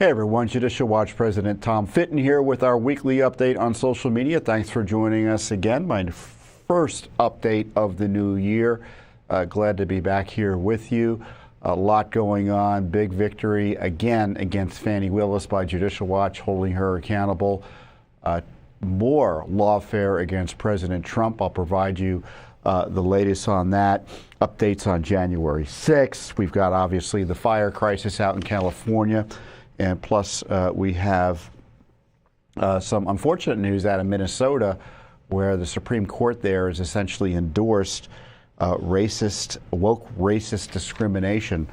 Hey everyone, Judicial Watch President Tom Fitton here with our weekly update on social media. Thanks for joining us again. My first update of the new year. Glad to be back here with you. A lot going on. Big victory again against Fani Willis by Judicial Watch, holding her accountable. More lawfare against President Trump. I'll provide you the latest on that. Updates on January 6th. We've got obviously the fire crisis out in California. And plus, we have some unfortunate news out of Minnesota, where the Supreme Court there has essentially endorsed woke racist discrimination.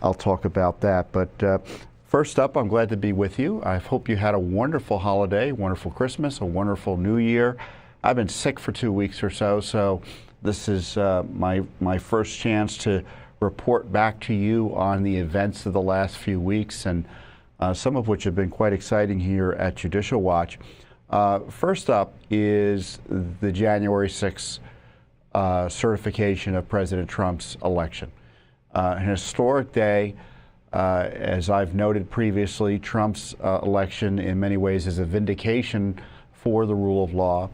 I'll talk about that. But first up, I'm glad to be with you. I hope you had a wonderful holiday, wonderful Christmas, a wonderful New Year. I've been sick for 2 weeks or so, so this is my first chance to report back to you on the events of the last few weeks, and some of which have been quite exciting here at Judicial Watch. First up is the January 6th certification of President Trump's election. An historic day. As I've noted previously, Trump's election in many ways is a vindication for the rule of law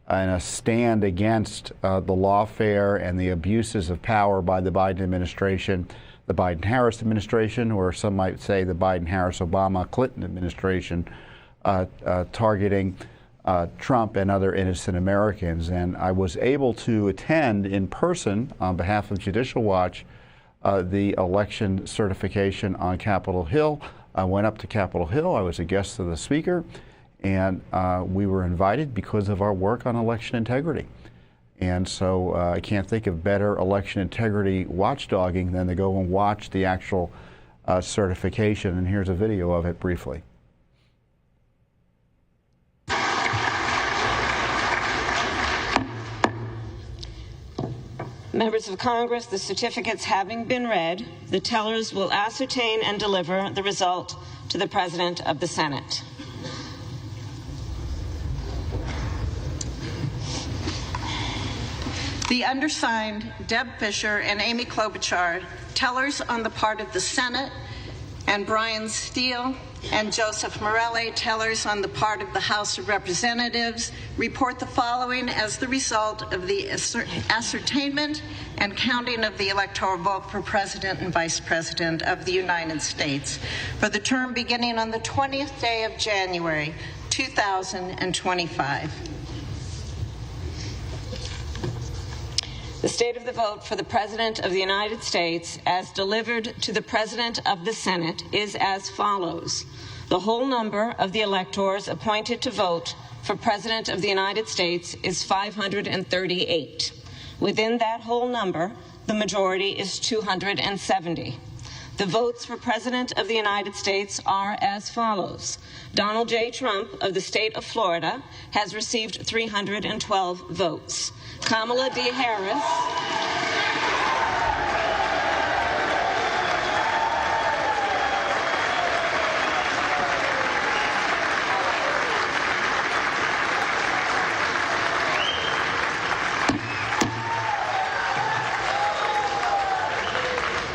and a stand against the lawfare and the abuses of power by the Biden administration, the Biden-Harris administration, or some might say the Biden-Harris-Obama-Clinton administration, targeting Trump and other innocent Americans. And I was able to attend in person on behalf of Judicial Watch the election certification on Capitol Hill. I went up to Capitol Hill. I was a guest of the Speaker, and we were invited because of our work on election integrity. And so I can't think of better election integrity watchdogging than to go and watch the actual certification. And here's a video of it briefly. Members of Congress, the certificates having been read, the tellers will ascertain and deliver the result to the President of the Senate. The undersigned, Deb Fisher and Amy Klobuchar, tellers on the part of the Senate, and Brian Steele and Joseph Morelli, tellers on the part of the House of Representatives, report the following as the result of the ascertainment and counting of the electoral vote for President and Vice President of the United States for the term beginning on the 20th day of January, 2025. The state of the vote for the President of the United States, as delivered to the President of the Senate, is as follows. The whole number of the electors appointed to vote for President of the United States is 538. Within that whole number, the majority is 270. The votes for President of the United States are as follows. Donald J. Trump of the state of Florida has received 312 votes. Kamala D. Harris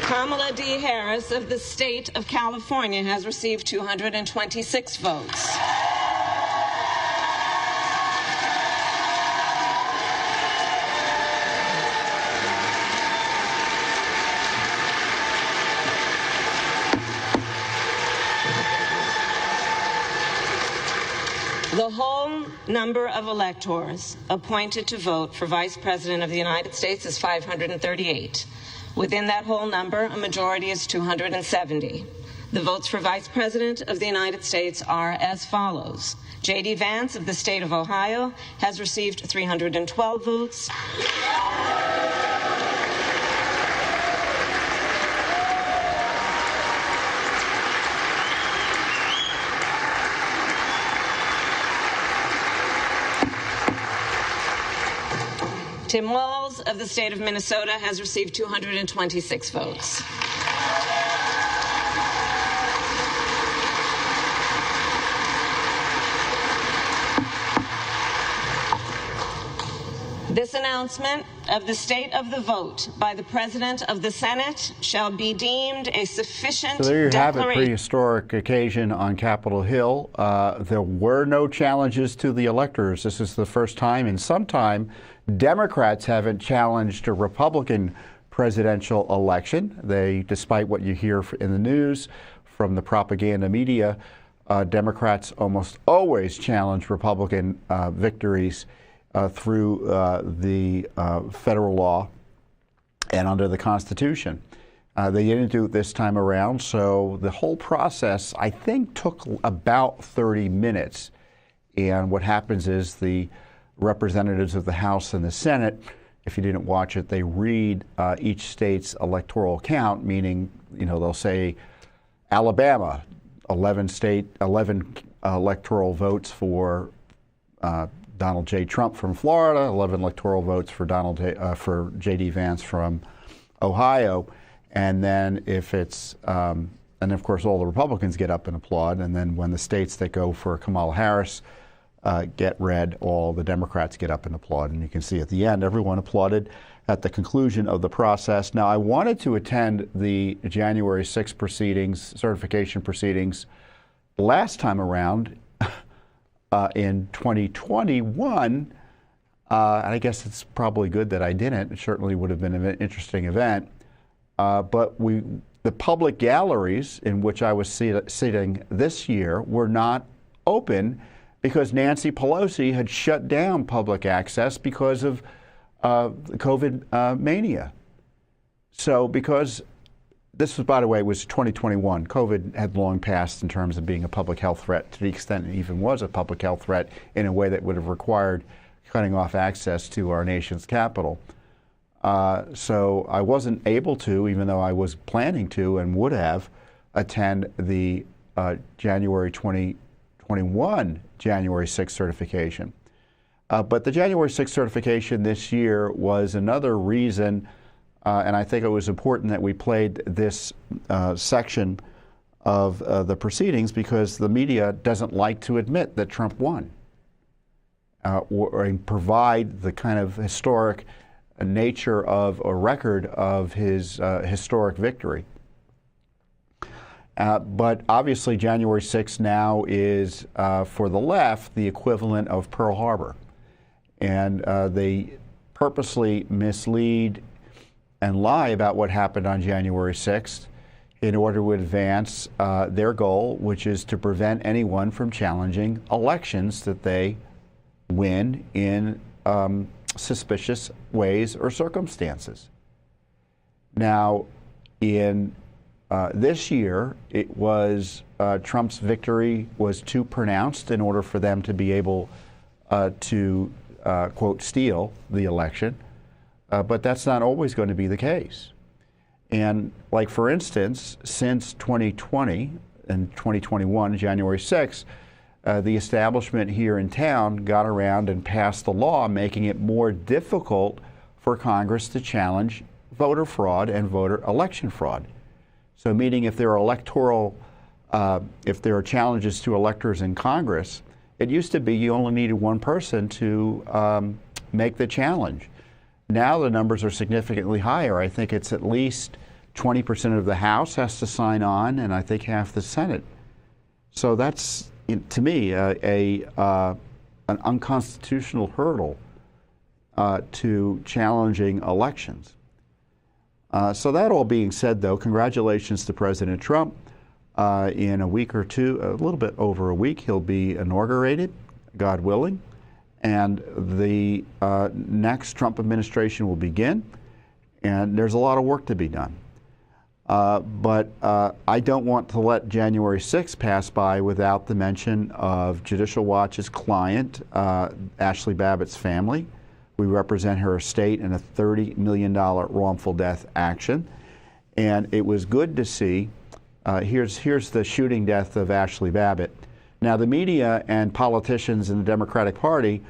Kamala D. Harris of the state of California has received 226 votes. The whole number of electors appointed to vote for Vice President of the United States is 538. Within that whole number, a majority is 270. The votes for Vice President of the United States are as follows. J.D. Vance of the state of Ohio has received 312 votes. Tim Walz of the state of Minnesota has received 226 votes. This announcement of the state of the vote by the President of the Senate shall be deemed a sufficient So there you have it, declaration. prehistoric occasion on Capitol Hill. There were no challenges to the electors. This is the first time in some time Democrats haven't challenged a Republican presidential election. They, despite what you hear in the news from the propaganda media, Democrats almost always challenge Republican victories through the federal law and under the Constitution. They didn't do it this time around, so the whole process, I think, took about 30 minutes. And what happens is the representatives of the House and the Senate, if you didn't watch it, they read each state's electoral count, meaning, they'll say Alabama, 11 electoral votes for Donald J. Trump from Florida, 11 electoral votes for for J.D. Vance from Ohio, and then if it's, and of course all the Republicans get up and applaud, and then when the states that go for Kamala Harris get read, all the Democrats get up and applaud, and you can see at the end everyone applauded at the conclusion of the process. Now, I wanted to attend the January 6th proceedings, certification proceedings, last time around. In 2021, and I guess it's probably good that I didn't. It certainly would have been an interesting event. But the public galleries in which I was sitting this year were not open because Nancy Pelosi had shut down public access because of COVID mania. So because this was, by the way, was 2021. COVID had long passed in terms of being a public health threat, to the extent it even was a public health threat in a way that would have required cutting off access to our nation's capital. So I wasn't able to, even though I was planning to and would have, attend the January 2021 January 6th certification. But the January 6th certification this year was another reason, and I think it was important that we played this section of the proceedings because the media doesn't like to admit that Trump won or provide the kind of historic nature of a record of his historic victory. But obviously January 6th now is, for the left, the equivalent of Pearl Harbor. And they purposely mislead and lie about what happened on January 6th in order to advance their goal, which is to prevent anyone from challenging elections that they win in suspicious ways or circumstances. Now, in this year, it was Trump's victory was too pronounced in order for them to be able to, quote, steal the election. But that's not always going to be the case. And like, for instance, since 2020 and 2021, January 6th, the establishment here in town got around and passed the law making it more difficult for Congress to challenge voter fraud and voter election fraud. So meaning if there are if there are challenges to electors in Congress, it used to be you only needed one person to make the challenge. Now the numbers are significantly higher. I think it's at least 20% of the House has to sign on, and I think half the Senate. So that's, to me, an unconstitutional hurdle to challenging elections. So that all being said, though, congratulations to President Trump. In a week or two, a little bit over a week, he'll be inaugurated, God willing. And the next Trump administration will begin, and there's a lot of work to be done. But I don't want to let January 6th pass by without the mention of Judicial Watch's client, Ashli Babbitt's family. We represent her estate in a $30 million wrongful death action. And it was good to see, here's the shooting death of Ashli Babbitt. Now, the media and politicians in the Democratic Party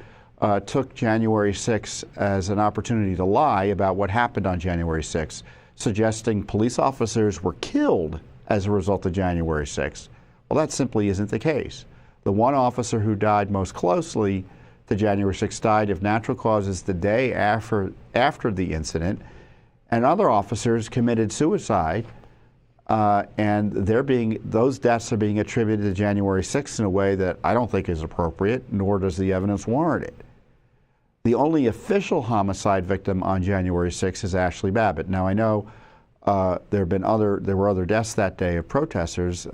took January 6th as an opportunity to lie about what happened on January 6th, suggesting police officers were killed as a result of January 6th. Well, that simply isn't the case. The one officer who died most closely to January 6th died of natural causes the day after the incident, and other officers committed suicide, and those deaths are being attributed to January 6th in a way that I don't think is appropriate, nor does the evidence warrant it. The only official homicide victim on January 6th is Ashli Babbitt. Now, I know there were other deaths that day of protesters.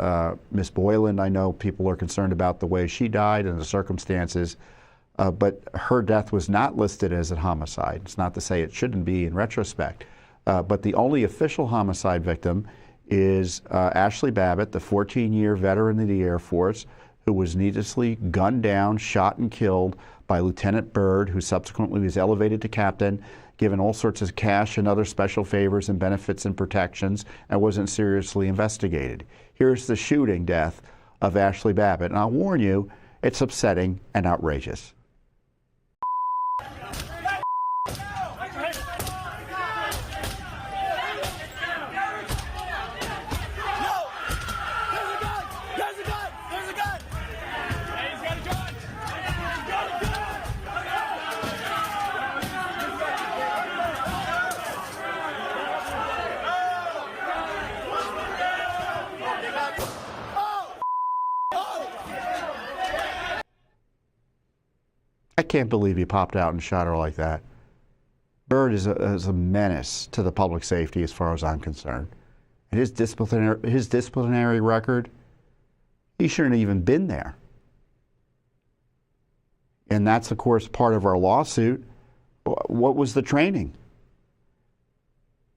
Miss Boylan, I know people are concerned about the way she died and the circumstances, but her death was not listed as a homicide. It's not to say it shouldn't be in retrospect, but the only official homicide victim is Ashli Babbitt, the 14-year veteran of the Air Force, who was needlessly gunned down, shot, and killed by Lieutenant Byrd, who subsequently was elevated to captain, given all sorts of cash and other special favors and benefits and protections, and wasn't seriously investigated. Here's the shooting death of Ashli Babbitt, and I'll warn you, it's upsetting and outrageous. I can't believe he popped out and shot her like that. Byrd is a menace to the public safety as far as I'm concerned. And his disciplinary record, he shouldn't have even been there. And that's, of course, part of our lawsuit. What was the training?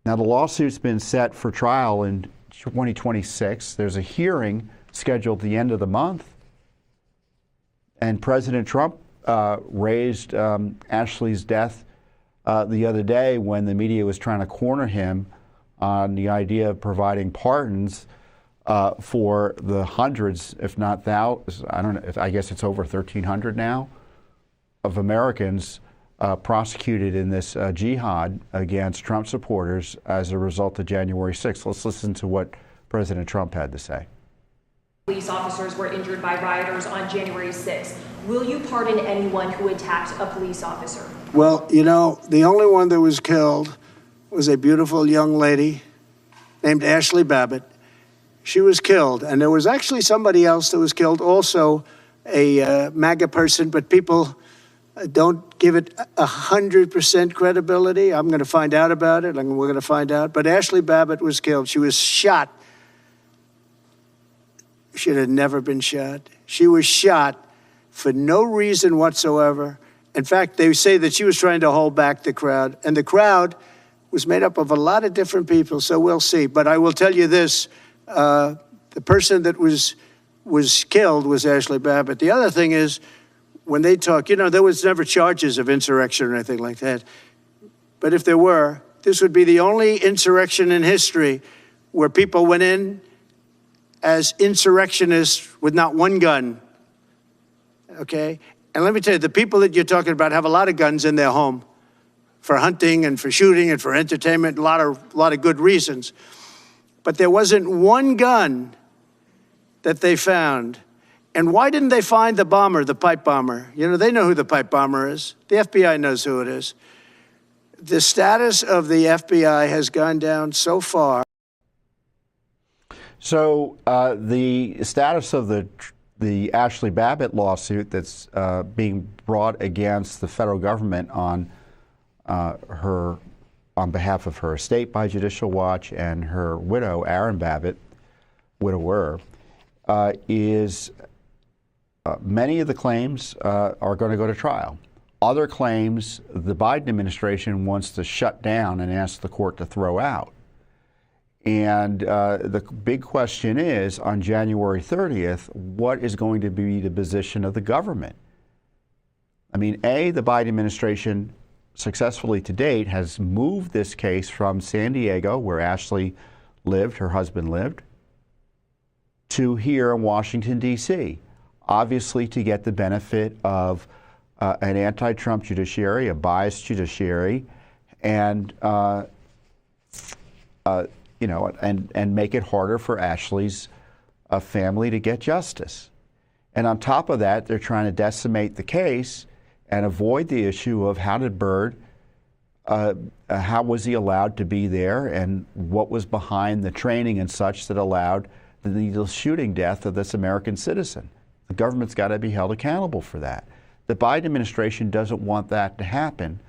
Now, the lawsuit's been set for trial in 2026. There's a hearing scheduled at the end of the month. And President Trump raised Ashli's death the other day when the media was trying to corner him on the idea of providing pardons for the hundreds, if not thousands, I don't know, I guess it's over 1,300 now, of Americans prosecuted in this jihad against Trump supporters as a result of January 6th. Let's listen to what President Trump had to say. Police officers were injured by rioters on January 6th. Will you pardon anyone who attacked a police officer? Well, you know, the only one that was killed was a beautiful young lady named Ashli Babbitt. She was killed, and there was actually somebody else that was killed, also a MAGA person, but people don't give it 100% credibility. I'm going to find out about it, and we're going to find out. But Ashli Babbitt was killed. She was shot. Should have never been shot. She was shot for no reason whatsoever. In fact, they say that she was trying to hold back the crowd, and the crowd was made up of a lot of different people, so we'll see. But I will tell you this, the person that was killed was Ashli Babbitt. The other thing is, when they talk, you know, there was never charges of insurrection or anything like that. But if there were, this would be the only insurrection in history where people went in as insurrectionists with not one gun, okay? And let me tell you, the people that you're talking about have a lot of guns in their home for hunting and for shooting and for entertainment, a lot of good reasons. But there wasn't one gun that they found. And why didn't they find the bomber, the pipe bomber? You know, they know who the pipe bomber is. The FBI knows who it is. The status of the FBI has gone down so far. So the status of the Ashli Babbitt lawsuit that's being brought against the federal government on behalf of her estate by Judicial Watch and her widow, Aaron Babbitt, widower, is many of the claims are going to go to trial. Other claims the Biden administration wants to shut down and ask the court to throw out. And the big question is, on January 30th, what is going to be the position of the government? I mean, the Biden administration successfully to date has moved this case from San Diego, where Ashli lived, her husband lived, to here in Washington, D.C., obviously to get the benefit of an anti-Trump judiciary, a biased judiciary, and you know, and make it harder for Ashli's family to get justice. And on top of that, they're trying to decimate the case and avoid the issue of how did Byrd, how was he allowed to be there, and what was behind the training and such that allowed the needless shooting death of this American citizen. The government's got to be held accountable for that. The Biden administration doesn't want that to happen,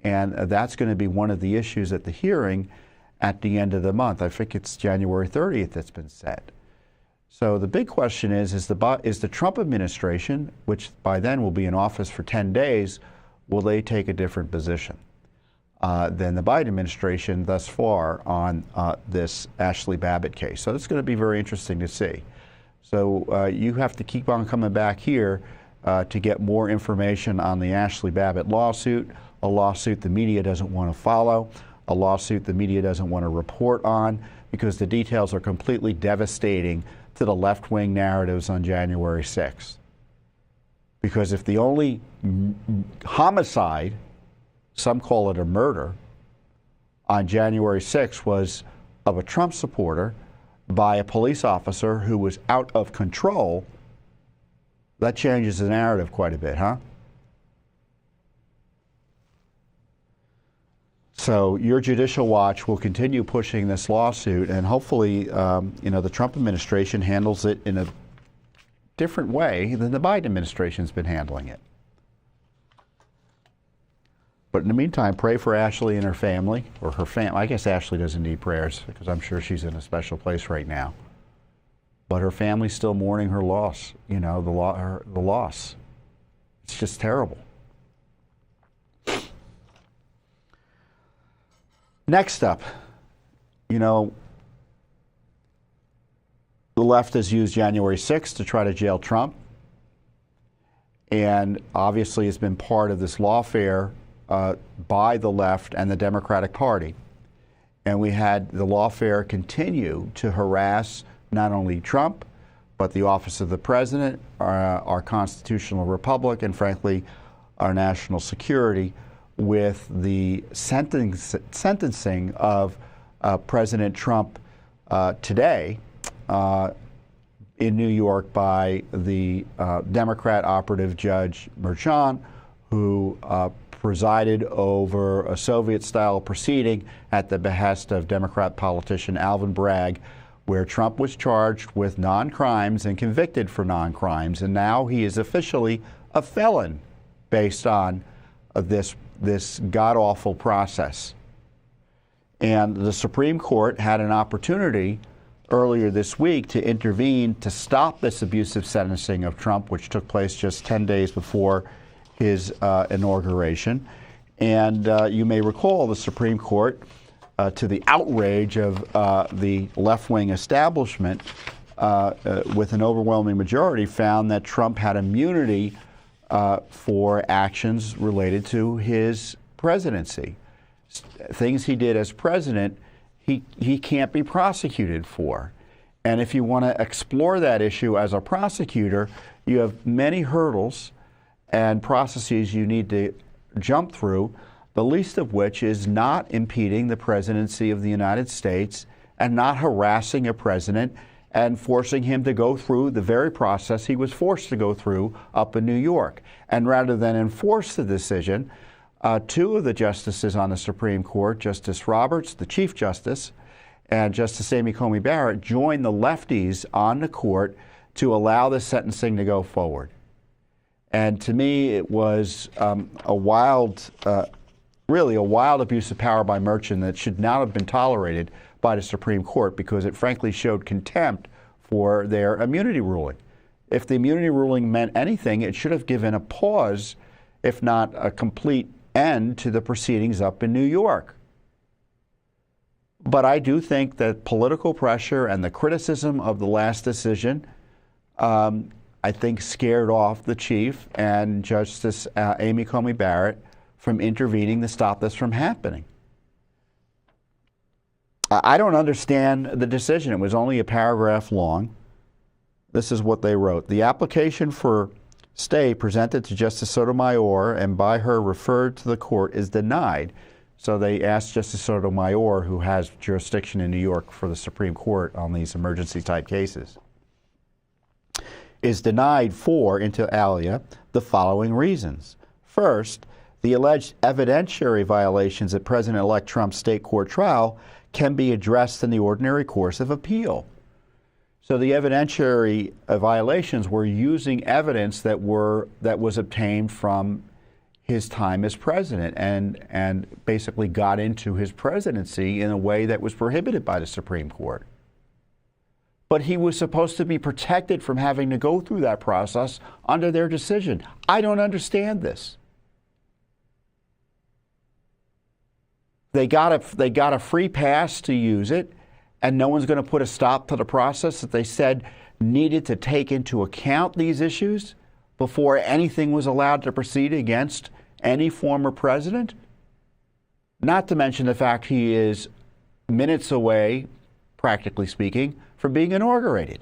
and that's going to be one of the issues at the hearing at the end of the month. I think it's January 30th that's been set. So the big question is the Trump administration, which by then will be in office for 10 days, will they take a different position than the Biden administration thus far on this Ashli Babbitt case? So it's going to be very interesting to see. So you have to keep on coming back here to get more information on the Ashli Babbitt lawsuit, a lawsuit the media doesn't want to follow, a lawsuit the media doesn't want to report on, because the details are completely devastating to the left-wing narratives on January 6th. Because if the only homicide, some call it a murder, on January 6th was of a Trump supporter by a police officer who was out of control, that changes the narrative quite a bit, huh? So your Judicial Watch will continue pushing this lawsuit, and hopefully, the Trump administration handles it in a different way than the Biden administration's been handling it. But in the meantime, pray for Ashli and her family, or her family. I guess Ashli doesn't need prayers because I'm sure she's in a special place right now. But her family's still mourning her loss. The loss. It's just terrible. Next up, the left has used January 6th to try to jail Trump. And obviously it's been part of this lawfare by the left and the Democratic Party. And we had the lawfare continue to harass not only Trump, but the office of the president, our constitutional republic, and frankly, our national security, with the sentencing of President Trump today in New York by the Democrat operative Judge Merchan, who presided over a Soviet-style proceeding at the behest of Democrat politician Alvin Bragg, where Trump was charged with non-crimes and convicted for non-crimes, and now he is officially a felon based on this god-awful process. And the Supreme Court had an opportunity earlier this week to intervene to stop this abusive sentencing of Trump, which took place just 10 days before his inauguration. And you may recall the Supreme Court, to the outrage of the left-wing establishment, with an overwhelming majority, found that Trump had immunity for actions related to his presidency. Things he did as president, he can't be prosecuted for. And if you want to explore that issue as a prosecutor, you have many hurdles and processes you need to jump through, the least of which is not impeding the presidency of the United States and not harassing a president and forcing him to go through the very process he was forced to go through up in New York. And rather than enforce the decision, two of the justices on the Supreme Court, Justice Roberts, the Chief Justice, and Justice Amy Coney Barrett, joined the lefties on the court to allow the sentencing to go forward. And to me, it was really a wild abuse of power by Merchan that should not have been tolerated by the Supreme Court, because it frankly showed contempt for their immunity ruling. If the immunity ruling meant anything, it should have given a pause, if not a complete end, to the proceedings up in New York. But I do think that political pressure and the criticism of the last decision, I think, scared off the chief and Justice Amy Coney Barrett from intervening to stop this from happening. I don't understand the decision. It was only a paragraph long. This is what they wrote. The application for stay presented to Justice Sotomayor and by her referred to the court is denied. So they asked Justice Sotomayor, who has jurisdiction in New York for the Supreme Court on these emergency type cases, is denied for, inter alia, the following reasons. First, the alleged evidentiary violations at President-elect Trump's state court trial can be addressed in the ordinary course of appeal. So the evidentiary violations were using evidence that was obtained from his time as president and basically got into his presidency in a way that was prohibited by the Supreme Court. But he was supposed to be protected from having to go through that process under their decision. I don't understand this. They got a free pass to use it, and no one's going to put a stop to the process that they said needed to take into account these issues before anything was allowed to proceed against any former president? Not to mention the fact he is minutes away, practically speaking, from being inaugurated.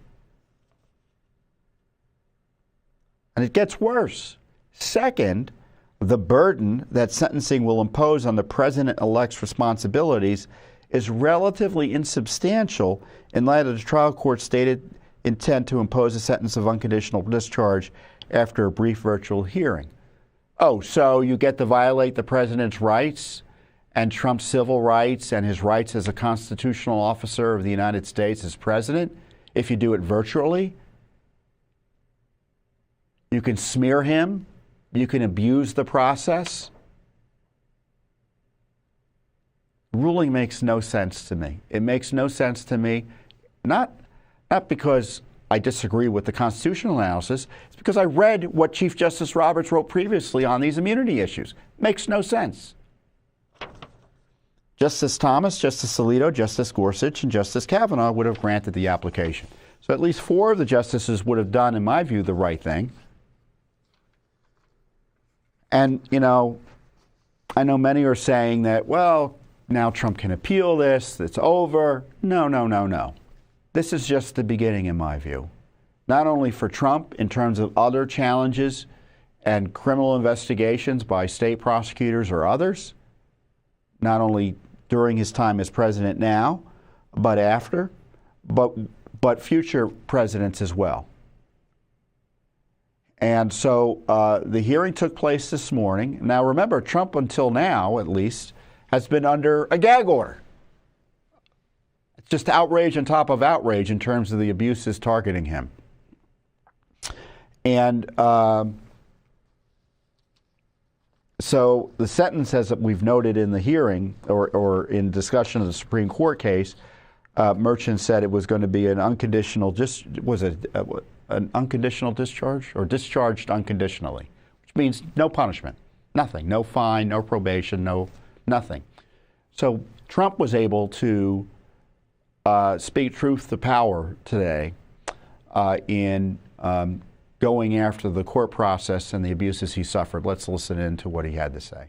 And it gets worse. Second, the burden that sentencing will impose on the president-elect's responsibilities is relatively insubstantial in light of the trial court's stated intent to impose a sentence of unconditional discharge after a brief virtual hearing. Oh, so you get to violate the president's rights and Trump's civil rights and his rights as a constitutional officer of the United States as president if you do it virtually? You can smear him. You can abuse the process. Ruling makes no sense to me. It makes no sense to me, not because I disagree with the constitutional analysis. It's because I read what Chief Justice Roberts wrote previously on these immunity issues. Makes no sense. Justice Thomas, Justice Alito, Justice Gorsuch, and Justice Kavanaugh would have granted the application. So at least 4 of the justices would have done, in my view, the right thing. And, you know, I know many are saying that, well, now Trump can appeal this, it's over. No, no, no, no. This is just the beginning, in my view. Not only for Trump in terms of other challenges and criminal investigations by state prosecutors or others, not only during his time as president now, but after, but future presidents as well. And so the hearing took place this morning. Now remember, Trump until now, at least, has been under a gag order. It's just outrage on top of outrage in terms of the abuses targeting him. And so the sentence, as we've noted in the hearing or in discussion of the Supreme Court case, Merchant said it was going to be an unconditional, an unconditional discharge or discharged unconditionally, which means no punishment, nothing, no fine, no probation, nothing. So Trump was able to speak truth to power today in going after the court process and the abuses he suffered. Let's listen in to what he had to say.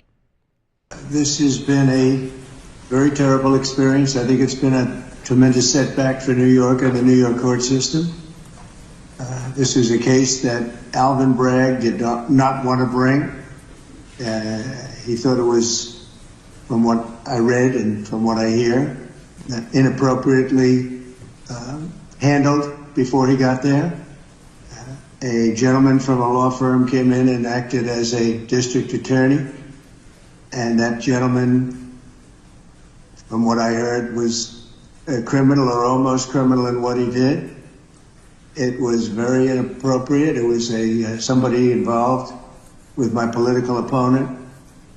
This has been a very terrible experience. I think it's been a tremendous setback for New York and the New York court system. This is a case that Alvin Bragg did not want to bring. He thought it was, from what I read and from what I hear, inappropriately handled before he got there. A gentleman from a law firm came in and acted as a district attorney, and that gentleman, from what I heard, was a criminal or almost criminal in what he did. It was very inappropriate. It was somebody involved with my political opponent.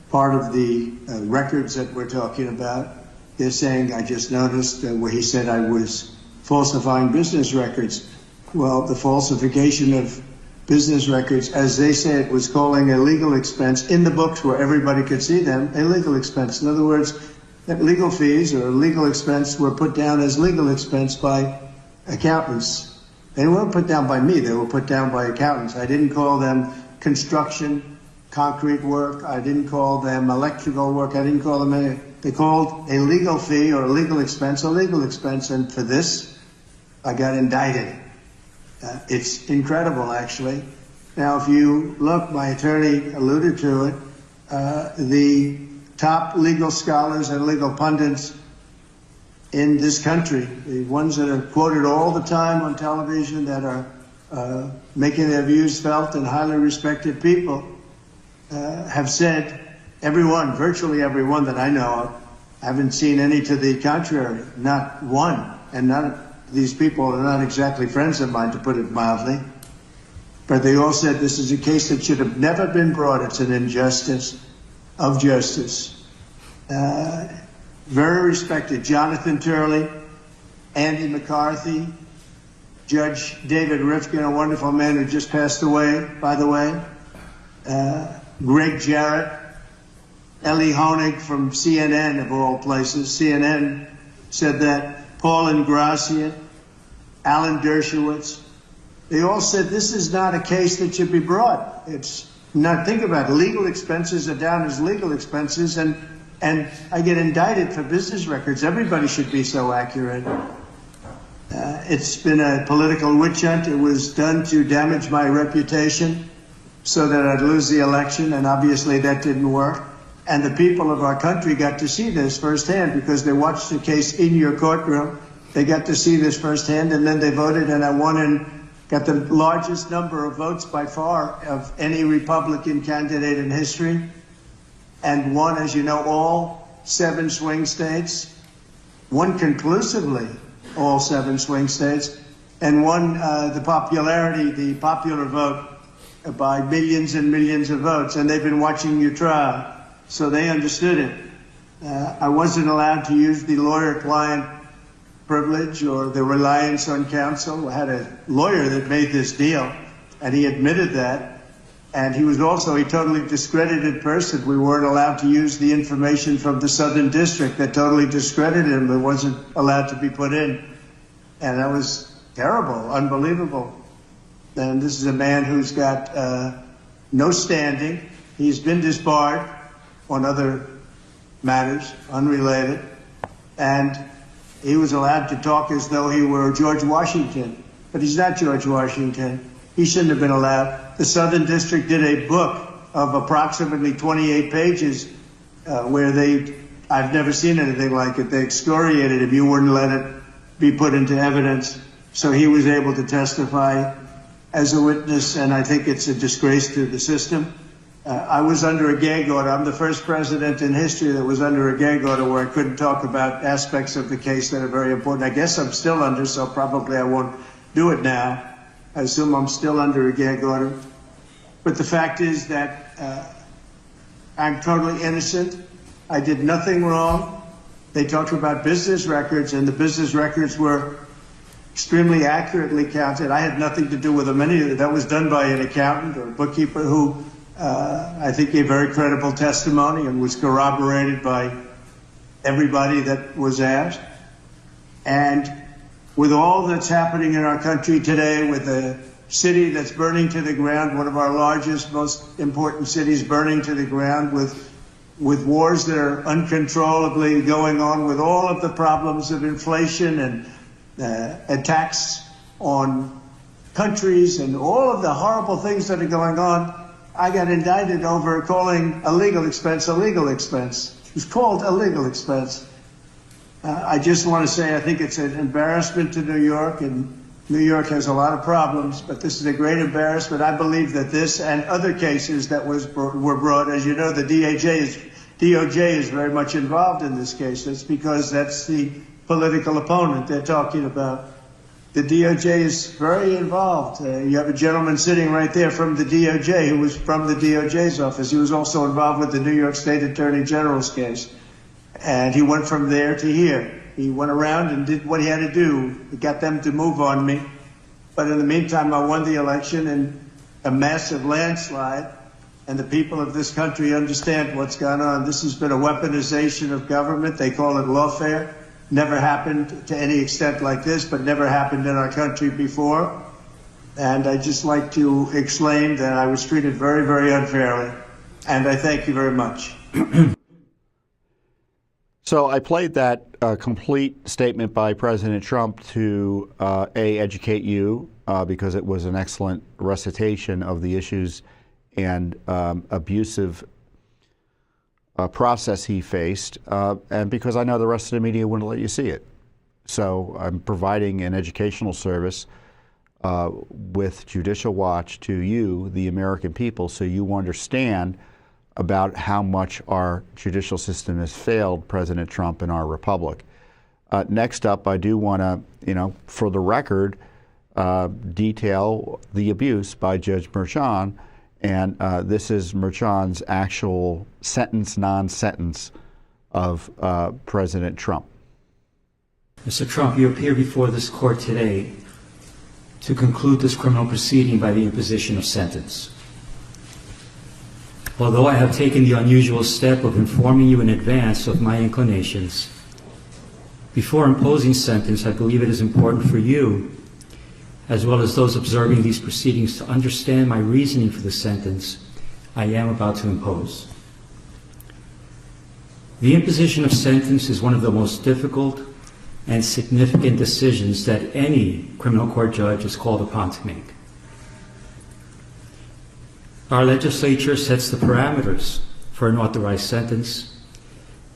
Part of the records that we're talking about, they're saying, I just noticed where he said I was falsifying business records. Well, the falsification of business records, as they say it, was calling a legal expense in the books where everybody could see them, a legal expense. In other words, that legal fees or legal expense were put down as legal expense by accountants. They weren't put down by me, they were put down by accountants. I didn't call them construction, concrete work. I didn't call them electrical work. I didn't call them any. They called a legal fee or a legal expense, and for this, I got indicted. It's incredible, actually. Now, if you look, my attorney alluded to it, the top legal scholars and legal pundits in this country, the ones that are quoted all the time on television, that are making their views felt and highly respected people, have said, everyone, virtually everyone that I know of, haven't seen any to the contrary, not one. And none of these people are not exactly friends of mine, to put it mildly. But they all said this is a case that should have never been brought. It's an injustice of justice. Very respected Jonathan Turley, Andy McCarthy, Judge David Rifkin, a wonderful man who just passed away, by the way, Greg Jarrett, Ellie Honig from CNN, of all places. CNN said that, Paul Ingratian, Alan Dershowitz, they all said this is not a case that should be brought. It's not, think about it, legal expenses are down as legal expenses, and I get indicted for business records. Everybody should be so accurate. It's been a political witch hunt. It was done to damage my reputation so that I'd lose the election, and obviously that didn't work. And the people of our country got to see this firsthand because they watched the case in your courtroom. They got to see this firsthand, and then they voted, and I won and got the largest number of votes by far of any Republican candidate in history, and won, as you know, all 7 swing states, won conclusively all 7 swing states, and won the popular vote by millions and millions of votes. And they've been watching your trial, so they understood it. I wasn't allowed to use the lawyer-client privilege or the reliance on counsel. I had a lawyer that made this deal, and he admitted that. And he was also a totally discredited person. We weren't allowed to use the information from the Southern District that totally discredited him. It wasn't allowed to be put in. And that was terrible, unbelievable. And this is a man who's got no standing. He's been disbarred on other matters, unrelated. And he was allowed to talk as though he were George Washington. But he's not George Washington. He shouldn't have been allowed. The Southern District did a book of approximately 28 pages where I've never seen anything like it. They excoriated him. You wouldn't let it be put into evidence. So he was able to testify as a witness, and I think it's a disgrace to the system. I was under a gag order. I'm the first president in history that was under a gag order where I couldn't talk about aspects of the case that are very important. I guess I'm still under, so probably I won't do it now. I assume I'm still under a gag order. But the fact is that I'm totally innocent. I did nothing wrong. They talked about business records, and the business records were extremely accurately counted. I had nothing to do with them. That was done by an accountant or a bookkeeper who I think gave very credible testimony and was corroborated by everybody that was asked. And with all that's happening in our country today, with a city that's burning to the ground, one of our largest, most important cities burning to the ground, with wars that are uncontrollably going on, with all of the problems of inflation and attacks on countries and all of the horrible things that are going on, I got indicted over calling a legal expense a legal expense. It was called a legal expense. I just want to say I think it's an embarrassment to New York, and New York has a lot of problems, but this is a great embarrassment. I believe that this and other cases that were brought, as you know, the DOJ is very much involved in this case. That's because that's the political opponent they're talking about. The DOJ is very involved. You have a gentleman sitting right there from the DOJ who was from the DOJ's office. He was also involved with the New York State Attorney General's case. And he went from there to here. He went around and did what he had to do. He got them to move on me. But in the meantime, I won the election in a massive landslide. And the people of this country understand what's gone on. This has been a weaponization of government. They call it lawfare. Never happened to any extent like this, but never happened in our country before. And I'd just like to explain that I was treated very, very unfairly. And I thank you very much. So I played that complete statement by President Trump to, educate you, because it was an excellent recitation of the issues and abusive process he faced, and because I know the rest of the media wouldn't let you see it. So I'm providing an educational service with Judicial Watch to you, the American people, so you understand about how much our judicial system has failed President Trump and our republic. Next up, I do want to, for the record, detail the abuse by Judge Merchan, and this is Merchan's actual sentence, non-sentence of President Trump. Mr. Trump, you appear before this court today to conclude this criminal proceeding by the imposition of sentence. Although I have taken the unusual step of informing you in advance of my inclinations, before imposing sentence, I believe it is important for you, as well as those observing these proceedings, to understand my reasoning for the sentence I am about to impose. The imposition of sentence is one of the most difficult and significant decisions that any criminal court judge is called upon to make. Our legislature sets the parameters for an authorized sentence,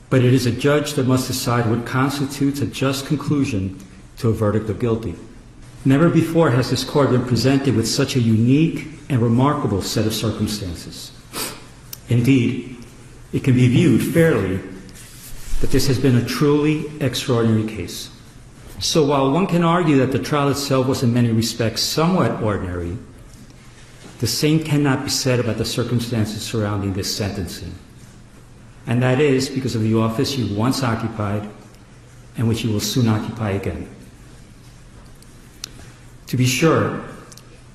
but it is a judge that must decide what constitutes a just conclusion to a verdict of guilty. Never before has this court been presented with such a unique and remarkable set of circumstances. Indeed, it can be viewed fairly that this has been a truly extraordinary case. So while one can argue that the trial itself was in many respects somewhat ordinary, the same cannot be said about the circumstances surrounding this sentencing. And that is because of the office you once occupied and which you will soon occupy again. To be sure,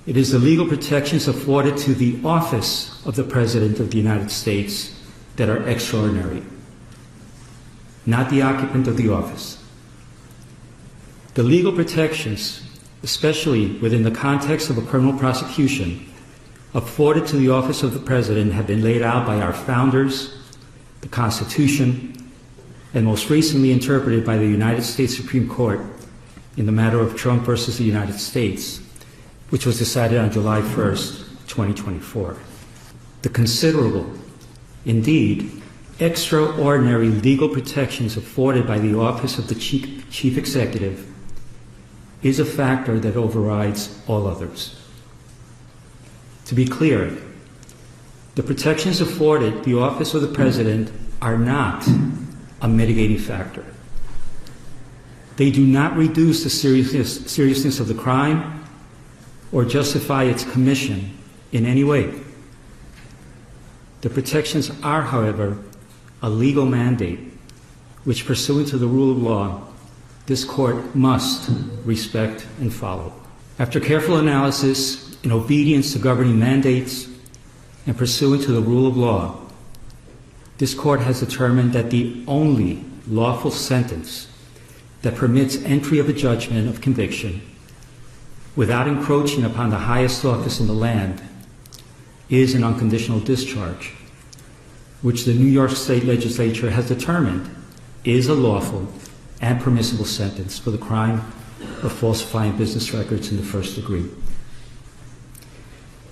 it is the legal protections afforded to the office of the President of the United States that are extraordinary, not the occupant of the office. The legal protections, especially within the context of a criminal prosecution, afforded to the office of the President have been laid out by our founders, the Constitution, and most recently interpreted by the United States Supreme Court in the matter of Trump versus the United States, which was decided on July 1st, 2024. The considerable, indeed, extraordinary legal protections afforded by the office of the Chief Executive is a factor that overrides all others. To be clear, the protections afforded the office of the President are not a mitigating factor. They do not reduce the seriousness of the crime or justify its commission in any way. The protections are, however, a legal mandate which, pursuant to the rule of law, this court must respect and follow. After careful analysis, in obedience to governing mandates, and pursuant to the rule of law, this court has determined that the only lawful sentence that permits entry of a judgment of conviction without encroaching upon the highest office in the land is an unconditional discharge, which the New York State Legislature has determined is a lawful and permissible sentence for the crime of falsifying business records in the first degree.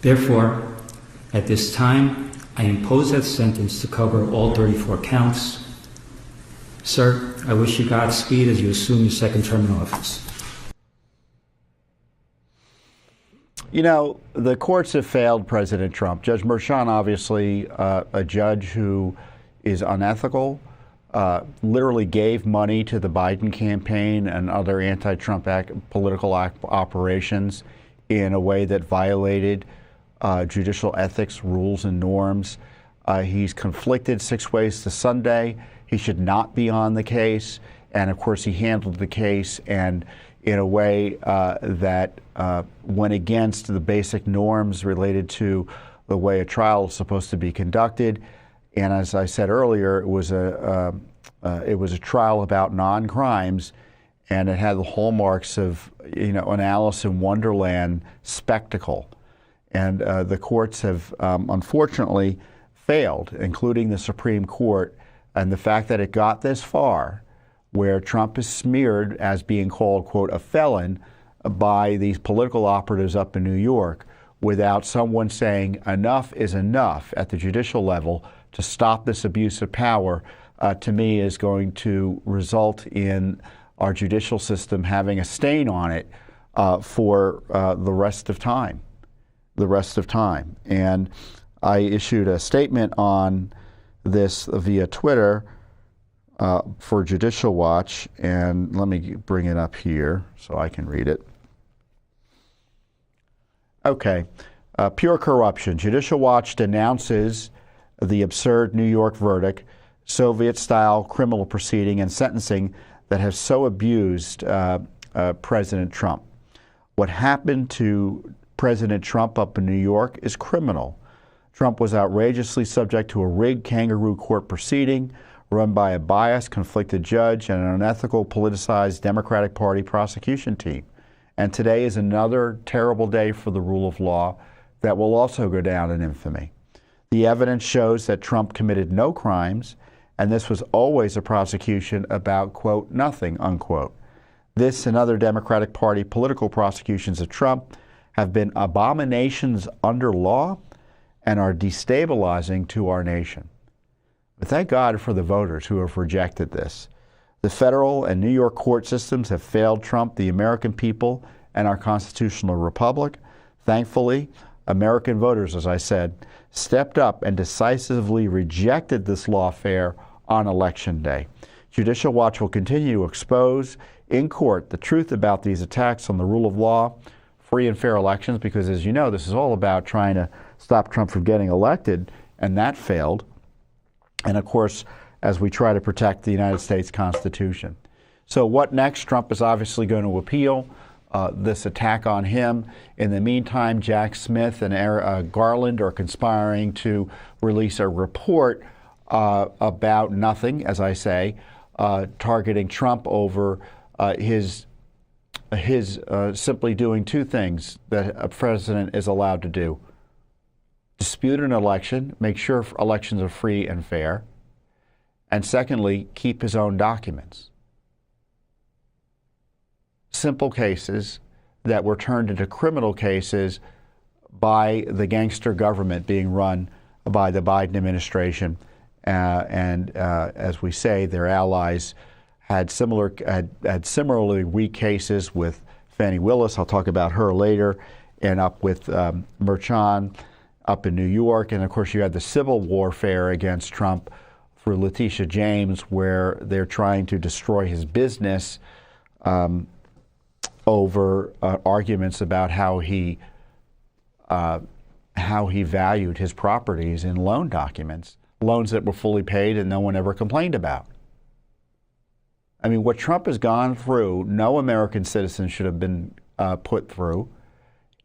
Therefore, at this time, I impose that sentence to cover all 34 counts. Sir, I wish you Godspeed as you assume your second term in office. You know, the courts have failed President Trump. Judge Merchan, obviously, a judge who is unethical, literally gave money to the Biden campaign and other anti-Trump political operations in a way that violated judicial ethics, rules, and norms. He's conflicted 6 ways to Sunday. He should not be on the case. And of course, he handled the case and in a way that went against the basic norms related to the way a trial is supposed to be conducted. And as I said earlier, it was a trial about non-crimes, and it had the hallmarks of, an Alice in Wonderland spectacle. And the courts have unfortunately failed, including the Supreme Court. And the fact that it got this far, where Trump is smeared as being called, quote, a felon by these political operatives up in New York, without someone saying enough is enough at the judicial level to stop this abuse of power, to me is going to result in our judicial system having a stain on it for the rest of time. And I issued a statement on this via Twitter for Judicial Watch, and let me bring it up here so I can read it. Okay. Pure corruption. Judicial Watch denounces the absurd New York verdict, Soviet-style criminal proceeding and sentencing that have so abused President Trump. What happened to President Trump up in New York is criminal. Trump was outrageously subject to a rigged kangaroo court proceeding run by a biased, conflicted judge and an unethical, politicized Democratic Party prosecution team. And today is another terrible day for the rule of law that will also go down in infamy. The evidence shows that Trump committed no crimes, and this was always a prosecution about, quote, nothing, unquote. This and other Democratic Party political prosecutions of Trump have been abominations under law and are destabilizing to our nation. But thank God for the voters who have rejected this. The federal and New York court systems have failed Trump, the American people, and our constitutional republic. Thankfully, American voters, as I said, stepped up and decisively rejected this lawfare on Election Day. Judicial Watch will continue to expose in court the truth about these attacks on the rule of law, free and fair elections, because as you know, this is all about trying to stop Trump from getting elected, and that failed. And of course, as we try to protect the United States Constitution. So what next? Trump is obviously going to appeal this attack on him. In the meantime, Jack Smith and Garland are conspiring to release a report about nothing, as I say, targeting Trump over his simply doing two things that a president is allowed to do. Dispute an election, make sure elections are free and fair, and secondly, keep his own documents. Simple cases that were turned into criminal cases by the gangster government being run by the Biden administration, and as we say, their allies had similarly weak cases with Fani Willis. I'll talk about her later, and up with Merchan up in New York, and of course you had the civil warfare against Trump through Letitia James, where they're trying to destroy his business over arguments about how he valued his properties in loan documents, loans that were fully paid and no one ever complained about. I mean, what Trump has gone through, no American citizen should have been put through.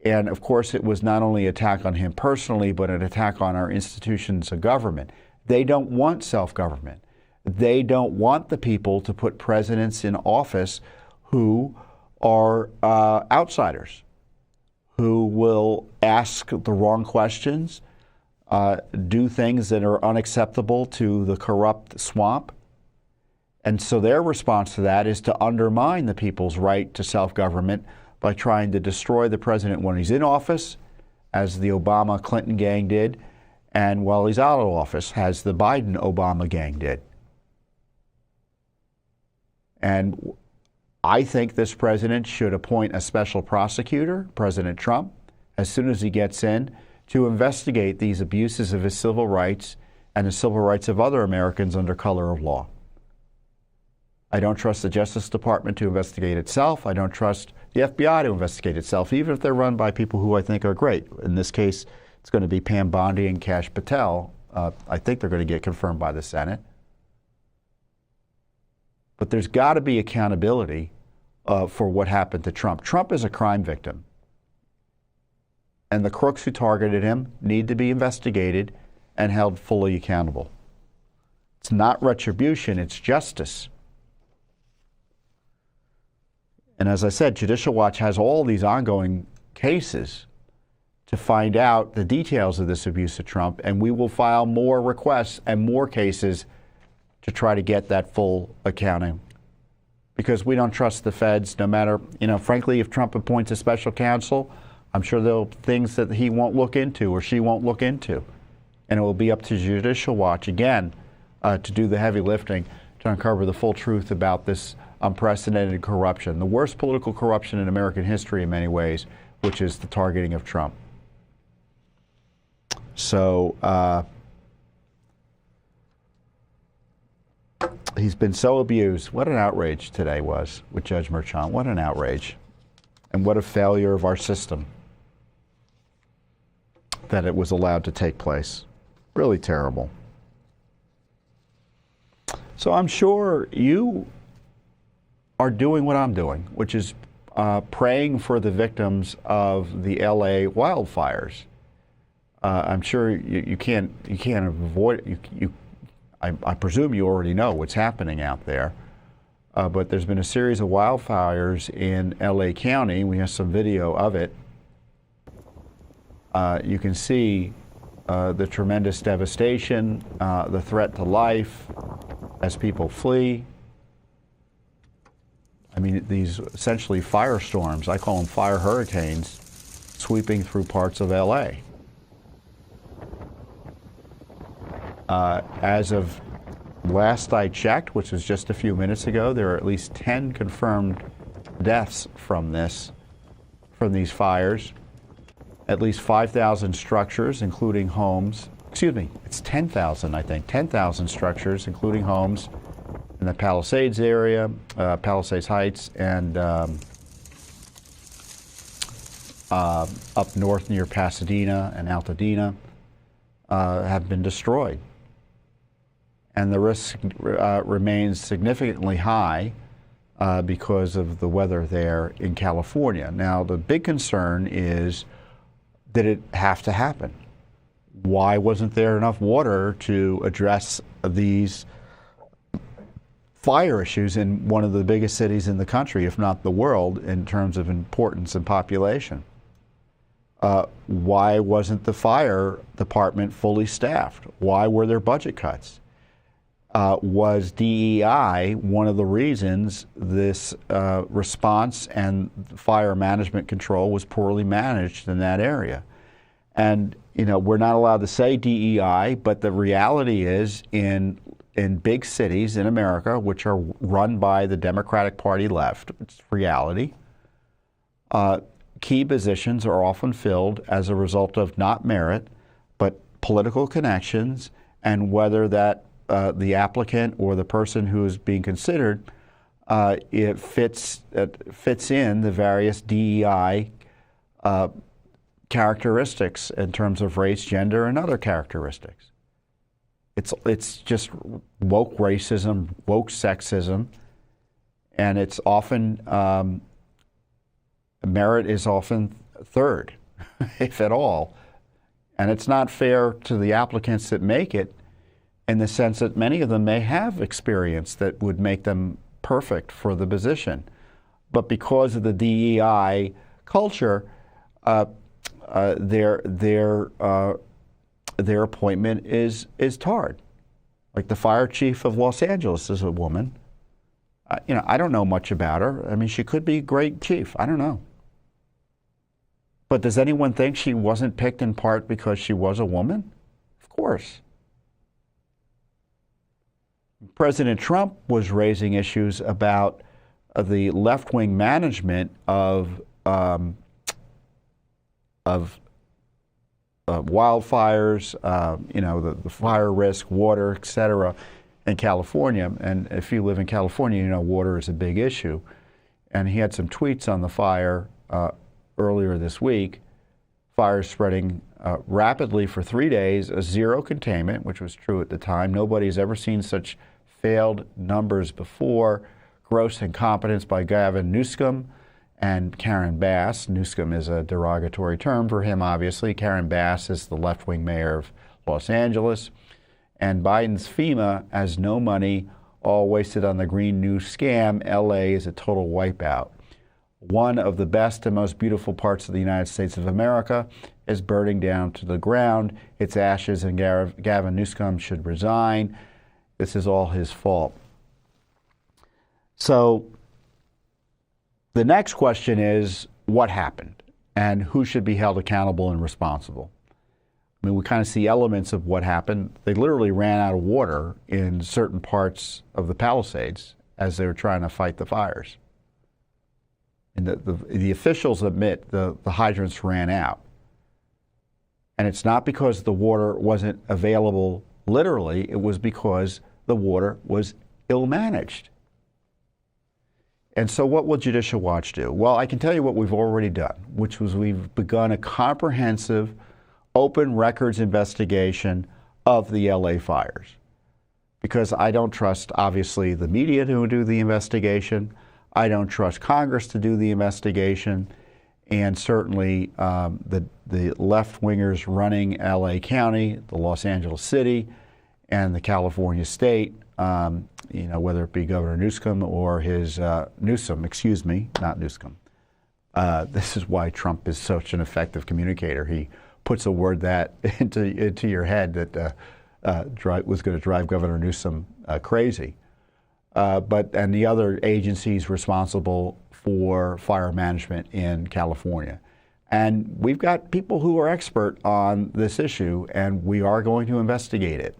And of course, it was not only an attack on him personally, but an attack on our institutions of government. They don't want self-government. They don't want the people to put presidents in office who are outsiders, who will ask the wrong questions, do things that are unacceptable to the corrupt swamp. And so their response to that is to undermine the people's right to self-government by trying to destroy the president when he's in office, as the Obama-Clinton gang did, and while he's out of office, as the Biden-Obama gang did. And I think this president should appoint a special prosecutor, President Trump, as soon as he gets in, to investigate these abuses of his civil rights and the civil rights of other Americans under color of law. I don't trust the Justice Department to investigate itself. I don't trust the FBI to investigate itself, even if they're run by people who I think are great. In this case, it's going to be Pam Bondi and Kash Patel. I think they're going to get confirmed by the Senate. But there's got to be accountability for what happened to Trump. Trump is a crime victim. And the crooks who targeted him need to be investigated and held fully accountable. It's not retribution, it's justice. And as I said, Judicial Watch has all these ongoing cases to find out the details of this abuse of Trump, and we will file more requests and more cases to try to get that full accounting. Because we don't trust the feds, no matter, frankly, if Trump appoints a special counsel, I'm sure there'll be things that he won't look into or she won't look into. And it will be up to Judicial Watch, again, to do the heavy lifting to uncover the full truth about this unprecedented corruption, the worst political corruption in American history in many ways, which is the targeting of Trump. So he's been so abused. What an outrage today was with Judge Merchant. What an outrage. And what a failure of our system that it was allowed to take place. Really terrible. So I'm sure you are doing what I'm doing, which is praying for the victims of the LA wildfires. I'm sure you can't avoid I presume you already know what's happening out there. But there's been a series of wildfires in LA County. We have some video of it. You can see the tremendous devastation, the threat to life as people flee. I mean, these essentially firestorms, I call them fire hurricanes, sweeping through parts of LA. As of last I checked, which was just a few minutes ago, there are at least 10 confirmed deaths from these fires. At least 5,000 structures, including homes. Excuse me, it's 10,000, I think. 10,000 structures, including homes in the Palisades area, Palisades Heights, and up north near Pasadena and Altadena, have been destroyed. And the risk remains significantly high because of the weather there in California. Now, the big concern is, did it have to happen? Why wasn't there enough water to address these fire issues in one of the biggest cities in the country, if not the world, in terms of importance and population? Why wasn't the fire department fully staffed? Why were there budget cuts? Was DEI one of the reasons this response and fire management control was poorly managed in that area? And, you know, we're not allowed to say DEI, but the reality is in big cities in America, which are run by the Democratic Party left, it's reality, key positions are often filled as a result of not merit, but political connections, and whether that the applicant or the person who is being considered, it fits in the various DEI characteristics in terms of race, gender, and other characteristics. It's just woke racism, woke sexism, and it's often merit is often third, if at all, and it's not fair to the applicants that make it, in the sense that many of them may have experience that would make them perfect for the position. But because of the DEI culture, their appointment is tarred. Like the fire chief of Los Angeles is a woman. You know, I don't know much about her. I mean, she could be a great chief. I don't know. But does anyone think she wasn't picked in part because she was a woman? Of course. President Trump was raising issues about the left-wing management of wildfires, you know, the fire risk, water, et cetera, in California. And if you live in California, you know water is a big issue. And he had some tweets on the fire earlier this week. Fire spreading rapidly for 3 days, a zero containment, which was true at the time. Nobody's ever seen such failed numbers before. Gross incompetence by Gavin Newsom and Karen Bass. Newsom is a derogatory term for him, obviously. Karen Bass is the left-wing mayor of Los Angeles. And Biden's FEMA has no money, all wasted on the Green New Scam. LA is a total wipeout. One of the best and most beautiful parts of the United States of America is burning down to the ground. Its ashes, and Gavin Newsom should resign. This is all his fault. So the next question is, what happened? And who should be held accountable and responsible? I mean, we kind of see elements of what happened. They literally ran out of water in certain parts of the Palisades as they were trying to fight the fires. And the officials admit the hydrants ran out. And it's not because the water wasn't available literally, it was because the water was ill-managed. And so what will Judicial Watch do? Well, I can tell you what we've already done, which was we've begun a comprehensive open records investigation of the LA fires. Because I don't trust, obviously, the media to do the investigation. I don't trust Congress to do the investigation. And certainly the left-wingers running LA County, the Los Angeles City, and the California state, whether it be Governor Newsom or his Newsom, excuse me, not Newsom. This is why Trump is such an effective communicator. He puts a word that into your head that was going to drive Governor Newsom crazy. And the other agencies responsible for fire management in California. And we've got people who are expert on this issue, and we are going to investigate it.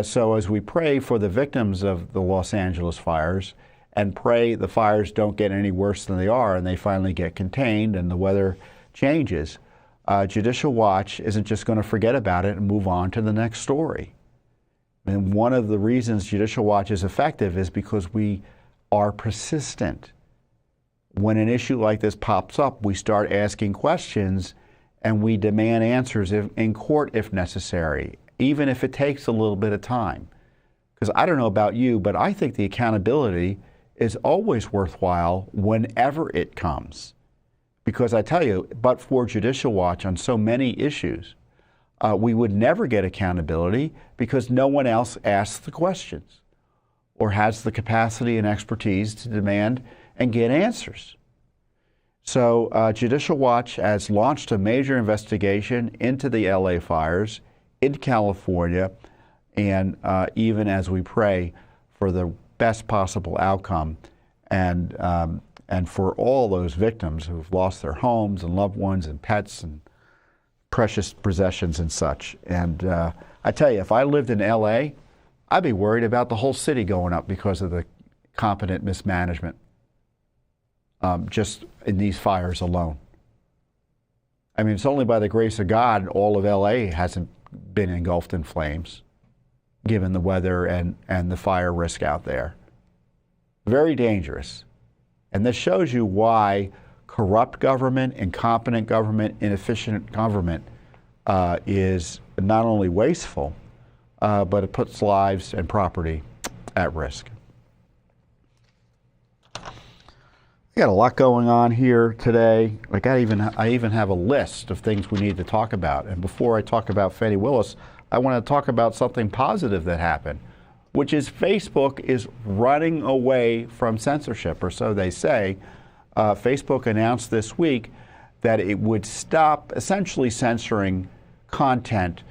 So as we pray for the victims of the Los Angeles fires and pray the fires don't get any worse than they are and they finally get contained and the weather changes, Judicial Watch isn't just going to forget about it and move on to the next story. And one of the reasons Judicial Watch is effective is because we are persistent. When an issue like this pops up, we start asking questions and we demand answers in court if necessary, even if it takes a little bit of time. Because I don't know about you, but I think the accountability is always worthwhile whenever it comes. Because I tell you, but for Judicial Watch on so many issues, we would never get accountability because no one else asks the questions or has the capacity and expertise to demand and get answers. So Judicial Watch has launched a major investigation into the LA fires in California, and even as we pray for the best possible outcome and for all those victims who've lost their homes and loved ones and pets and precious possessions and such. And I tell you, if I lived in LA, I'd be worried about the whole city going up because of the competent mismanagement just in these fires alone. I mean, it's only by the grace of God all of LA hasn't been engulfed in flames, given the weather and the fire risk out there. Very dangerous. And this shows you why corrupt government, incompetent government, inefficient government is not only wasteful, but it puts lives and property at risk. We got a lot going on here today. I even have a list of things we need to talk about. And before I talk about Fani Willis, I want to talk about something positive that happened, which is Facebook is running away from censorship, or so they say. Facebook announced this week that it would stop essentially censoring content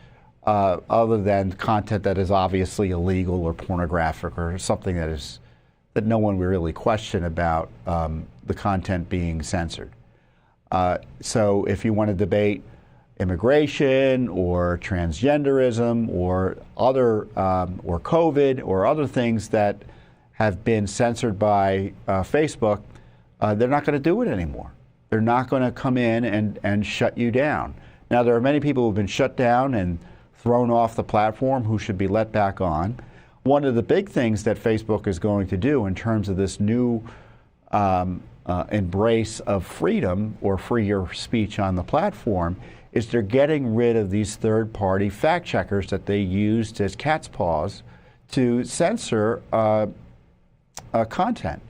other than content that is obviously illegal or pornographic or something that no one would really question about the content being censored. So if you want to debate immigration or transgenderism or other or COVID or other things that have been censored by Facebook, they're not going to do it anymore. They're not going to come in and shut you down. Now, there are many people who have been shut down and thrown off the platform who should be let back on. One of the big things that Facebook is going to do in terms of this new embrace of freedom or freer speech on the platform is they're getting rid of these third-party fact checkers that they used as cat's paws to censor content.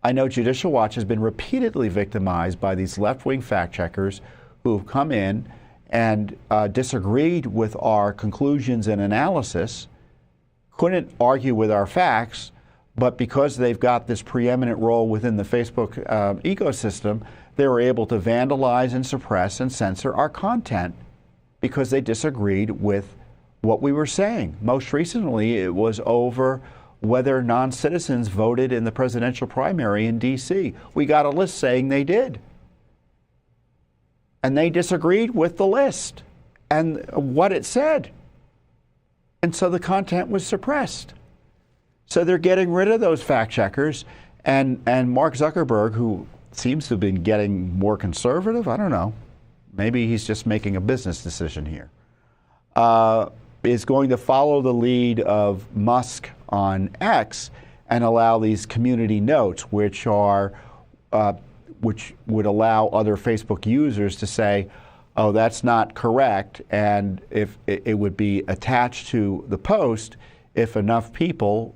I know Judicial Watch has been repeatedly victimized by these left-wing fact checkers who have come in and disagreed with our conclusions and analysis, couldn't argue with our facts, but because they've got this preeminent role within the Facebook ecosystem, they were able to vandalize and suppress and censor our content because they disagreed with what we were saying. Most recently, it was over whether non-citizens voted in the presidential primary in D.C. We got a list saying they did. And they disagreed with the list and what it said. And so the content was suppressed. So they're getting rid of those fact checkers. And Mark Zuckerberg, who seems to have been getting more conservative, I don't know. maybe he's just making a business decision here, is going to follow the lead of Musk on X and allow these community notes, which would allow other Facebook users to say, oh, that's not correct, and if it would be attached to the post if enough people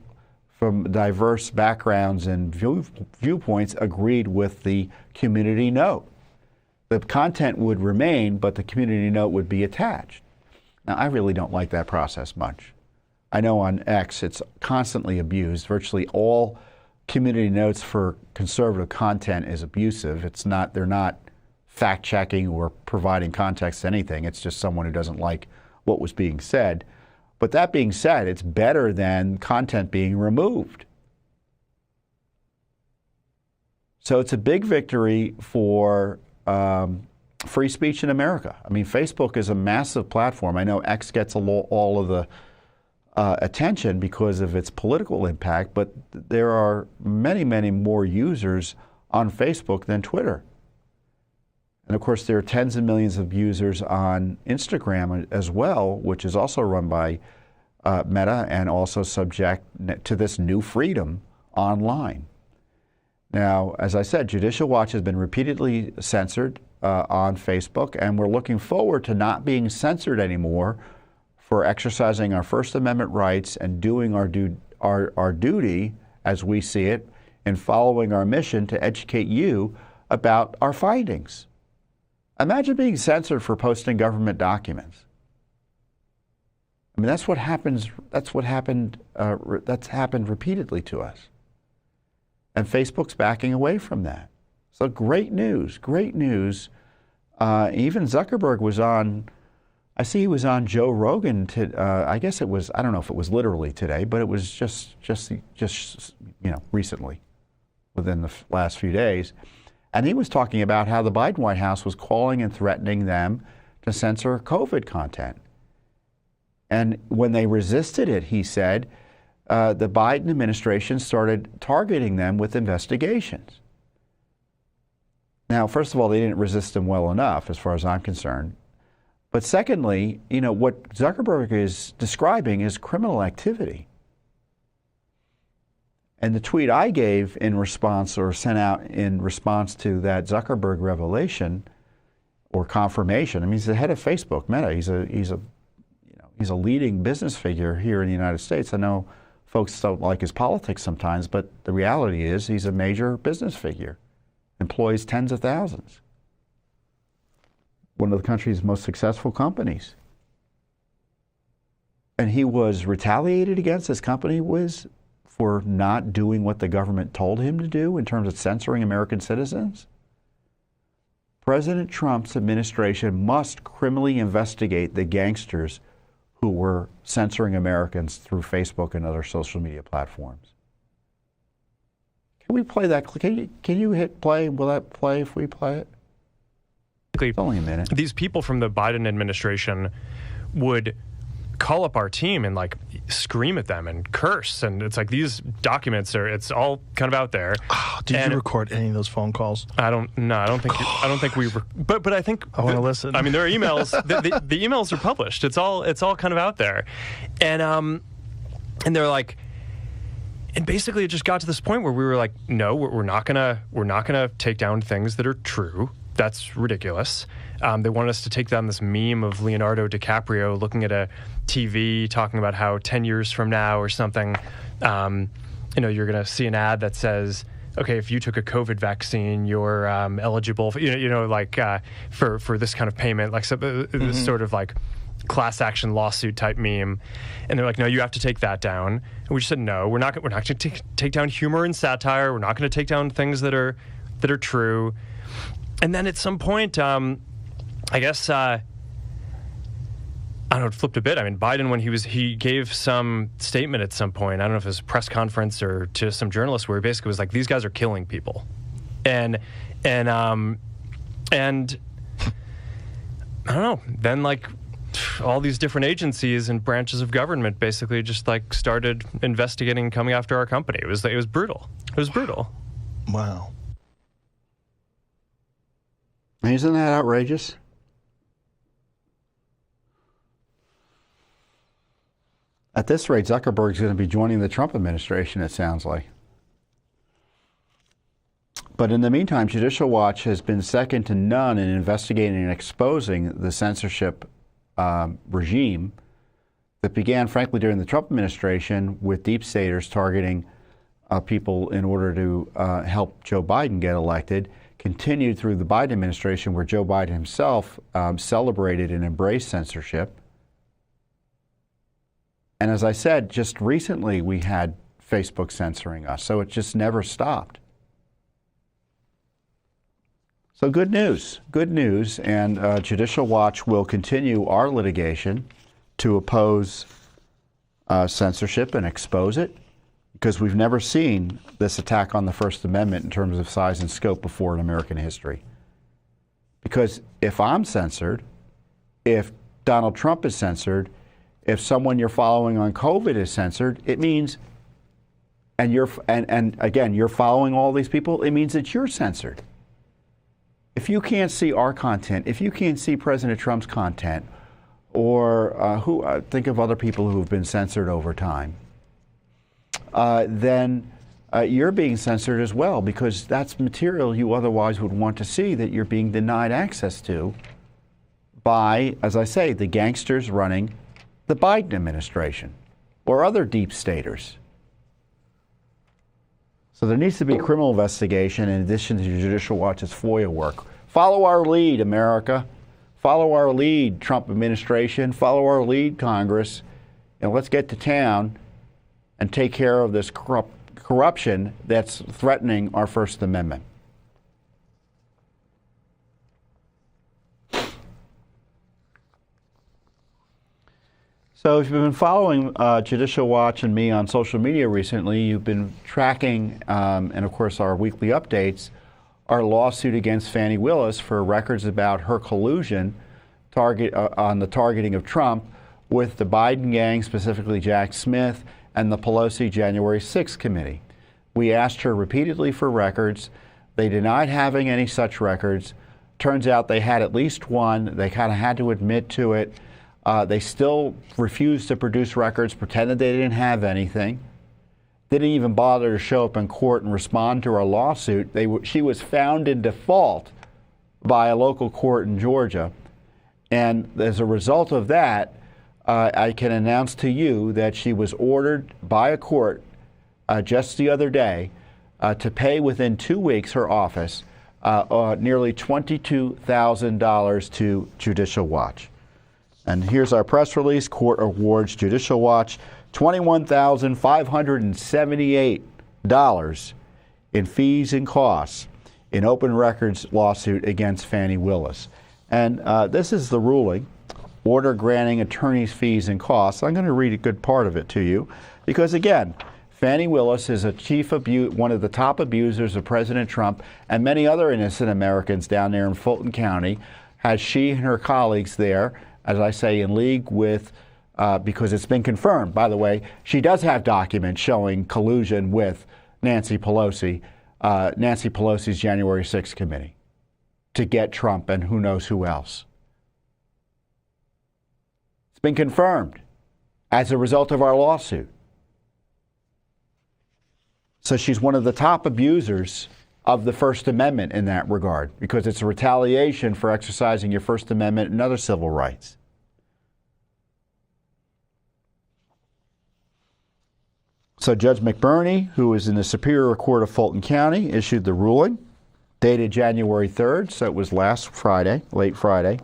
from diverse backgrounds and viewpoints agreed with the community note. The content would remain, but the community note would be attached. Now, I really don't like that process much. I know on X it's constantly abused. Virtually all community notes for conservative content is abusive. They're not fact-checking or providing context to anything. It's just someone who doesn't like what was being said. But that being said, it's better than content being removed. So it's a big victory for free speech in America. I mean, Facebook is a massive platform. I know X gets all of the attention because of its political impact, but there are many, many more users on Facebook than Twitter. And of course, there are tens of millions of users on Instagram as well, which is also run by Meta and also subject to this new freedom online. Now, as I said, Judicial Watch has been repeatedly censored on Facebook, and we're looking forward to not being censored anymore for exercising our First Amendment rights and doing our duty, as we see it, in following our mission to educate you about our findings. Imagine being censored for posting government documents. I mean, that's what happens. That's happened repeatedly to us. And Facebook's backing away from that. So great news, great news. Even Zuckerberg was on, I see he was on Joe Rogan, I guess it was, I don't know if it was literally today, but it was just recently, within the last few days. And he was talking about how the Biden White House was calling and threatening them to censor COVID content. And when they resisted it, he said, the Biden administration started targeting them with investigations. Now, first of all, they didn't resist them well enough, as far as I'm concerned. But secondly, what Zuckerberg is describing is criminal activity. And the tweet I gave in response, or sent out in response to that Zuckerberg revelation or confirmation, I mean, he's the head of Facebook, Meta. He's a leading business figure here in the United States. I know folks don't like his politics sometimes, but the reality is he's a major business figure, employs tens of thousands. One of the country's most successful companies. And he was retaliated against, his company was, for not doing what the government told him to do in terms of censoring American citizens. President Trump's administration must criminally investigate the gangsters who were censoring Americans through Facebook and other social media platforms. Can we play that? Can you hit play? Will that play if we play it? It's only a minute. These people from the Biden administration would call up our team and scream at them and curse, and it's like these documents it's all kind of out there. Oh, did you record any of those phone calls? I don't think we but I think I want to listen. I mean, there are emails. the emails are published. It's all kind of out there, and they're like, and basically it just got to this point where we were like, no, we're not gonna take down things that are true. That's ridiculous. They wanted us to take down this meme of Leonardo DiCaprio looking at a TV talking about how 10 years from now or something, you're going to see an ad that says, okay, if you took a COVID vaccine, you're eligible for, for this kind of payment, this sort of class action lawsuit type meme. And they're like, no, you have to take that down. And we just said, no, we're not going to take down humor and satire. We're not going to take down things that are true. And then at some point, I guess, I don't know, it flipped a bit. I mean, Biden, when he gave some statement at some point, I don't know if it was a press conference or to some journalists, where he basically was like, these guys are killing people. And I don't know, then all these different agencies and branches of government basically just started investigating, coming after our company. It was brutal. It was brutal. Wow. Isn't that outrageous? At this rate, Zuckerberg's going to be joining the Trump administration, it sounds like. But in the meantime, Judicial Watch has been second to none in investigating and exposing the censorship regime that began, frankly, during the Trump administration with deep staters targeting people in order to help Joe Biden get elected, continued through the Biden administration, where Joe Biden himself celebrated and embraced censorship. And as I said, just recently we had Facebook censoring us, so it just never stopped. So good news, and Judicial Watch will continue our litigation to oppose censorship and expose it, because we've never seen this attack on the First Amendment in terms of size and scope before in American history. Because if I'm censored, if Donald Trump is censored, if someone you're following on COVID is censored, it means, and again, you're following all these people, it means that you're censored. If you can't see our content, if you can't see President Trump's content, or think of other people who have been censored over time, then you're being censored as well, because that's material you otherwise would want to see that you're being denied access to by, as I say, the gangsters running the Biden administration or other deep staters. So there needs to be criminal investigation in addition to Judicial Watch's FOIA work. Follow our lead, America. Follow our lead, Trump administration. Follow our lead, Congress. And let's get to town and take care of this corruption that's threatening our First Amendment. So if you've been following Judicial Watch and me on social media recently, you've been tracking, and of course our weekly updates, our lawsuit against Fani Willis for records about her collusion on the targeting of Trump with the Biden gang, specifically Jack Smith, and the Pelosi January 6th committee. We asked her repeatedly for records. They denied having any such records. Turns out they had at least one. They kind of had to admit to it. They still refused to produce records, pretended they didn't have anything, didn't even bother to show up in court and respond to our lawsuit. She was found in default by a local court in Georgia. And as a result of that, I can announce to you that she was ordered by a court just the other day to pay within 2 weeks, her office, nearly $22,000 to Judicial Watch. And here's our press release. Court awards Judicial Watch $21,578 in fees and costs in open records lawsuit against Fani Willis. And this is the ruling, order granting attorneys' fees and costs. I'm going to read a good part of it to you because, again, Fani Willis is one of the top abusers of President Trump and many other innocent Americans down there in Fulton County. Has she and her colleagues there, as I say, in league with, because it's been confirmed, by the way, she does have documents showing collusion with Nancy Pelosi's January 6th committee to get Trump and who knows who else. It's been confirmed as a result of our lawsuit. So she's one of the top abusers of the First Amendment in that regard, because it's a retaliation for exercising your First Amendment and other civil rights. So Judge McBurney, who is in the Superior Court of Fulton County, issued the ruling, dated January 3rd, so it was last Friday, late Friday.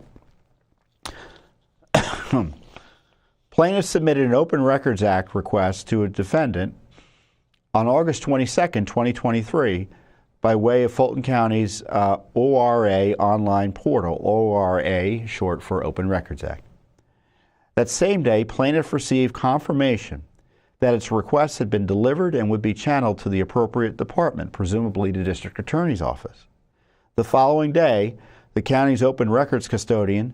Plaintiff submitted an Open Records Act request to a defendant on August 22nd, 2023, by way of Fulton County's ORA online portal, ORA, short for Open Records Act. That same day, plaintiff received confirmation that its request had been delivered and would be channeled to the appropriate department, presumably the district attorney's office. The following day, the county's open records custodian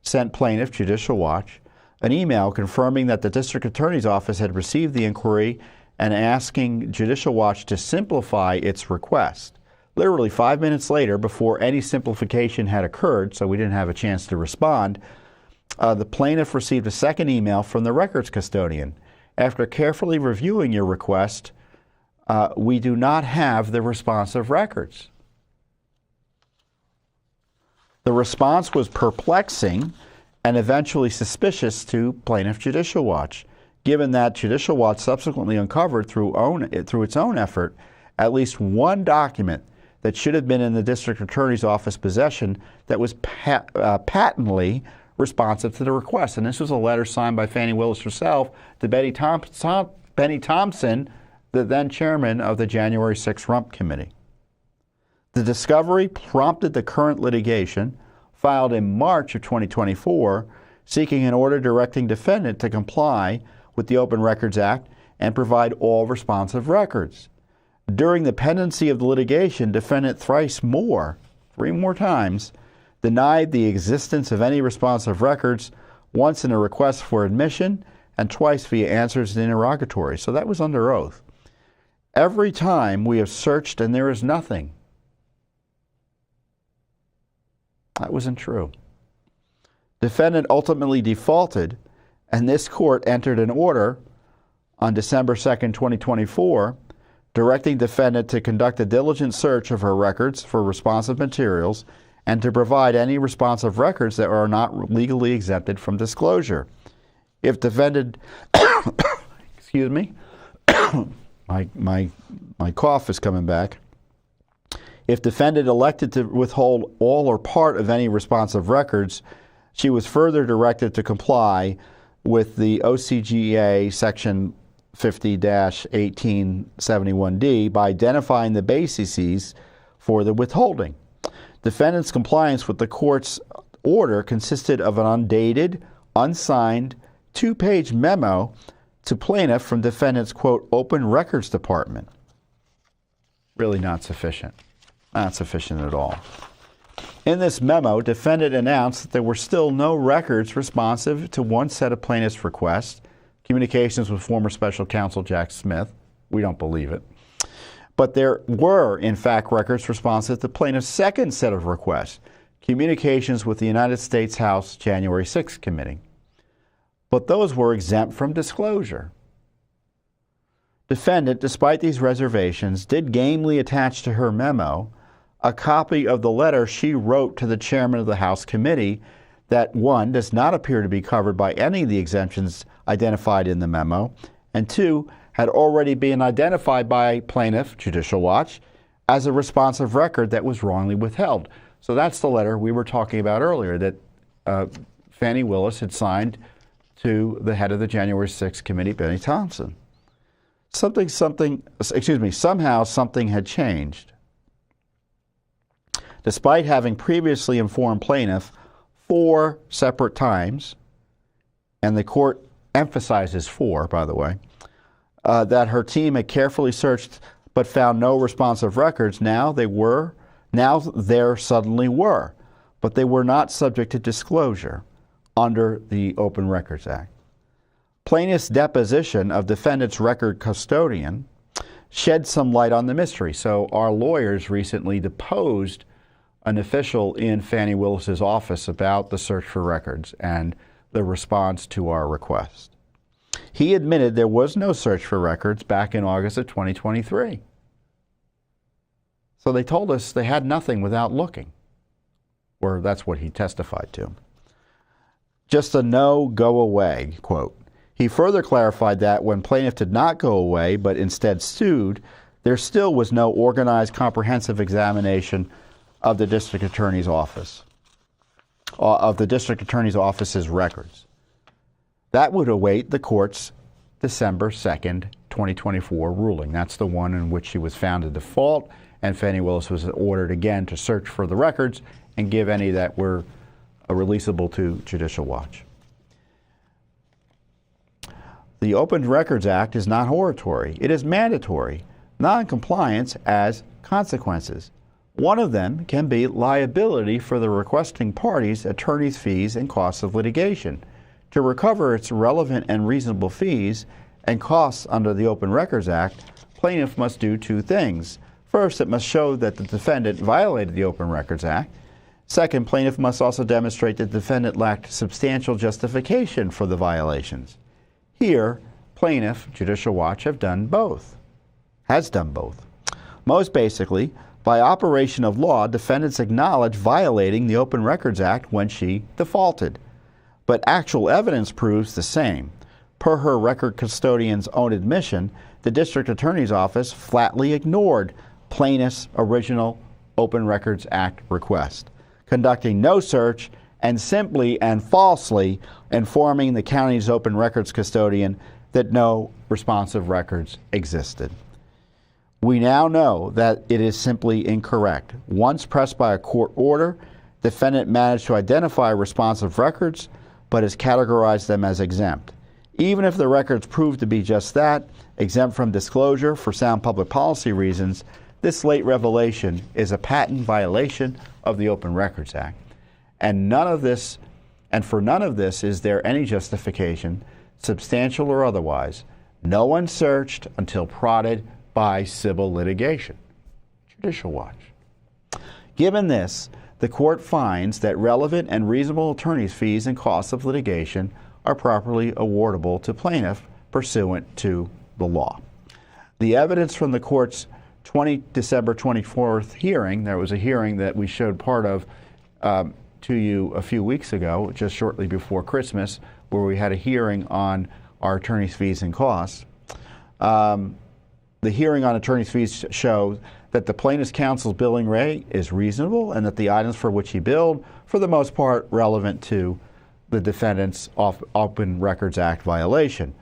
sent plaintiff, Judicial Watch, an email confirming that the district attorney's office had received the inquiry and asking Judicial Watch to simplify its request. Literally 5 minutes later, before any simplification had occurred, so we didn't have a chance to respond, the plaintiff received a second email from the records custodian After carefully reviewing your request, we do not have the responsive records. The response was perplexing and eventually suspicious to Plaintiff Judicial Watch, given that Judicial Watch subsequently uncovered through its own effort at least one document that should have been in the District Attorney's Office possession that was patently responsive to the request. And this was a letter signed by Fani Willis herself to Benny Thompson, the then chairman of the January 6th Rump Committee. The discovery prompted the current litigation filed in March of 2024, seeking an order directing defendant to comply with the Open Records Act and provide all responsive records. During the pendency of the litigation, defendant three more times, denied the existence of any responsive records, once in a request for admission and twice via answers to interrogatories. So that was under oath. Every time we have searched and there is nothing. That wasn't true. Defendant ultimately defaulted, and this court entered an order on December 2nd, 2024, directing defendant to conduct a diligent search of her records for responsive materials and to provide any responsive records that are not legally exempted from disclosure. If defendant, excuse me, my cough is coming back. If defendant elected to withhold all or part of any responsive records, she was further directed to comply with the OCGA Section 50-1871D by identifying the bases for the withholding. Defendant's compliance with the court's order consisted of an undated, unsigned, 2-page memo to plaintiff from defendant's, quote, Open Records Department. Really not sufficient. Not sufficient at all. In this memo, defendant announced that there were still no records responsive to one set of plaintiff's requests, communications with former special counsel Jack Smith. We don't believe it. But there were, in fact, records responsive to plaintiff's second set of requests, communications with the United States House January 6th Committee. But those were exempt from disclosure. Defendant, despite these reservations, did gamely attach to her memo a copy of the letter she wrote to the chairman of the House Committee that, one, does not appear to be covered by any of the exemptions identified in the memo, and two, had already been identified by Plaintiff Judicial Watch as a responsive record that was wrongly withheld. So that's the letter we were talking about earlier that Fani Willis had signed to the head of the January 6th Committee, Benny Thompson. Somehow something had changed. Despite having previously informed plaintiff 4 separate times, and the court emphasizes 4, by the way, that her team had carefully searched but found no responsive records, now there suddenly were, but they were not subject to disclosure under the Open Records Act. Plaintiff's deposition of defendant's record custodian shed some light on the mystery. So our lawyers recently deposed an official in Fani Willis's office about the search for records and the response to our request. He admitted there was no search for records back in August of 2023. So they told us they had nothing without looking, or that's what he testified to. Just a no go away, quote. He further clarified that when plaintiff did not go away but instead sued, there still was no organized, comprehensive examination of the district attorney's office, office's records. That would await the court's December 2nd, 2024 ruling. That's the one in which she was found to default, and Fani Willis was ordered again to search for the records and give any that were releasable to Judicial Watch. The Open Records Act is not hortatory. It is mandatory. Non-compliance has consequences. One of them can be liability for the requesting party's attorney's fees and costs of litigation. To recover its relevant and reasonable fees and costs under the Open Records Act, plaintiff must do 2 things. First, it must show that the defendant violated the Open Records Act. Second, plaintiff must also demonstrate that the defendant lacked substantial justification for the violations. Here, plaintiff, Judicial Watch, has done both. Most basically, by operation of law, defendants acknowledge violating the Open Records Act when she defaulted. But actual evidence proves the same. Per her record custodian's own admission, the district attorney's office flatly ignored plaintiff's original Open Records Act request, conducting no search and simply and falsely informing the county's open records custodian that no responsive records existed. We now know that it is simply incorrect. Once pressed by a court order, defendant managed to identify responsive records, but has categorized them as exempt. Even if the records prove to be just that, exempt from disclosure for sound public policy reasons, this late revelation is a patent violation of the Open Records Act. And for none of this is there any justification, substantial or otherwise. No one searched until prodded by civil litigation. Judicial Watch. Given this, the court finds that relevant and reasonable attorney's fees and costs of litigation are properly awardable to plaintiff pursuant to the law. The evidence from the court's December 24th hearing, there was a hearing that we showed part of to you a few weeks ago, just shortly before Christmas, where we had a hearing on our attorney's fees and costs. The hearing on attorney's fees showed that the plaintiff's counsel's billing rate is reasonable and that the items for which he billed, for the most part, relevant to the defendant's Open Records Act violation.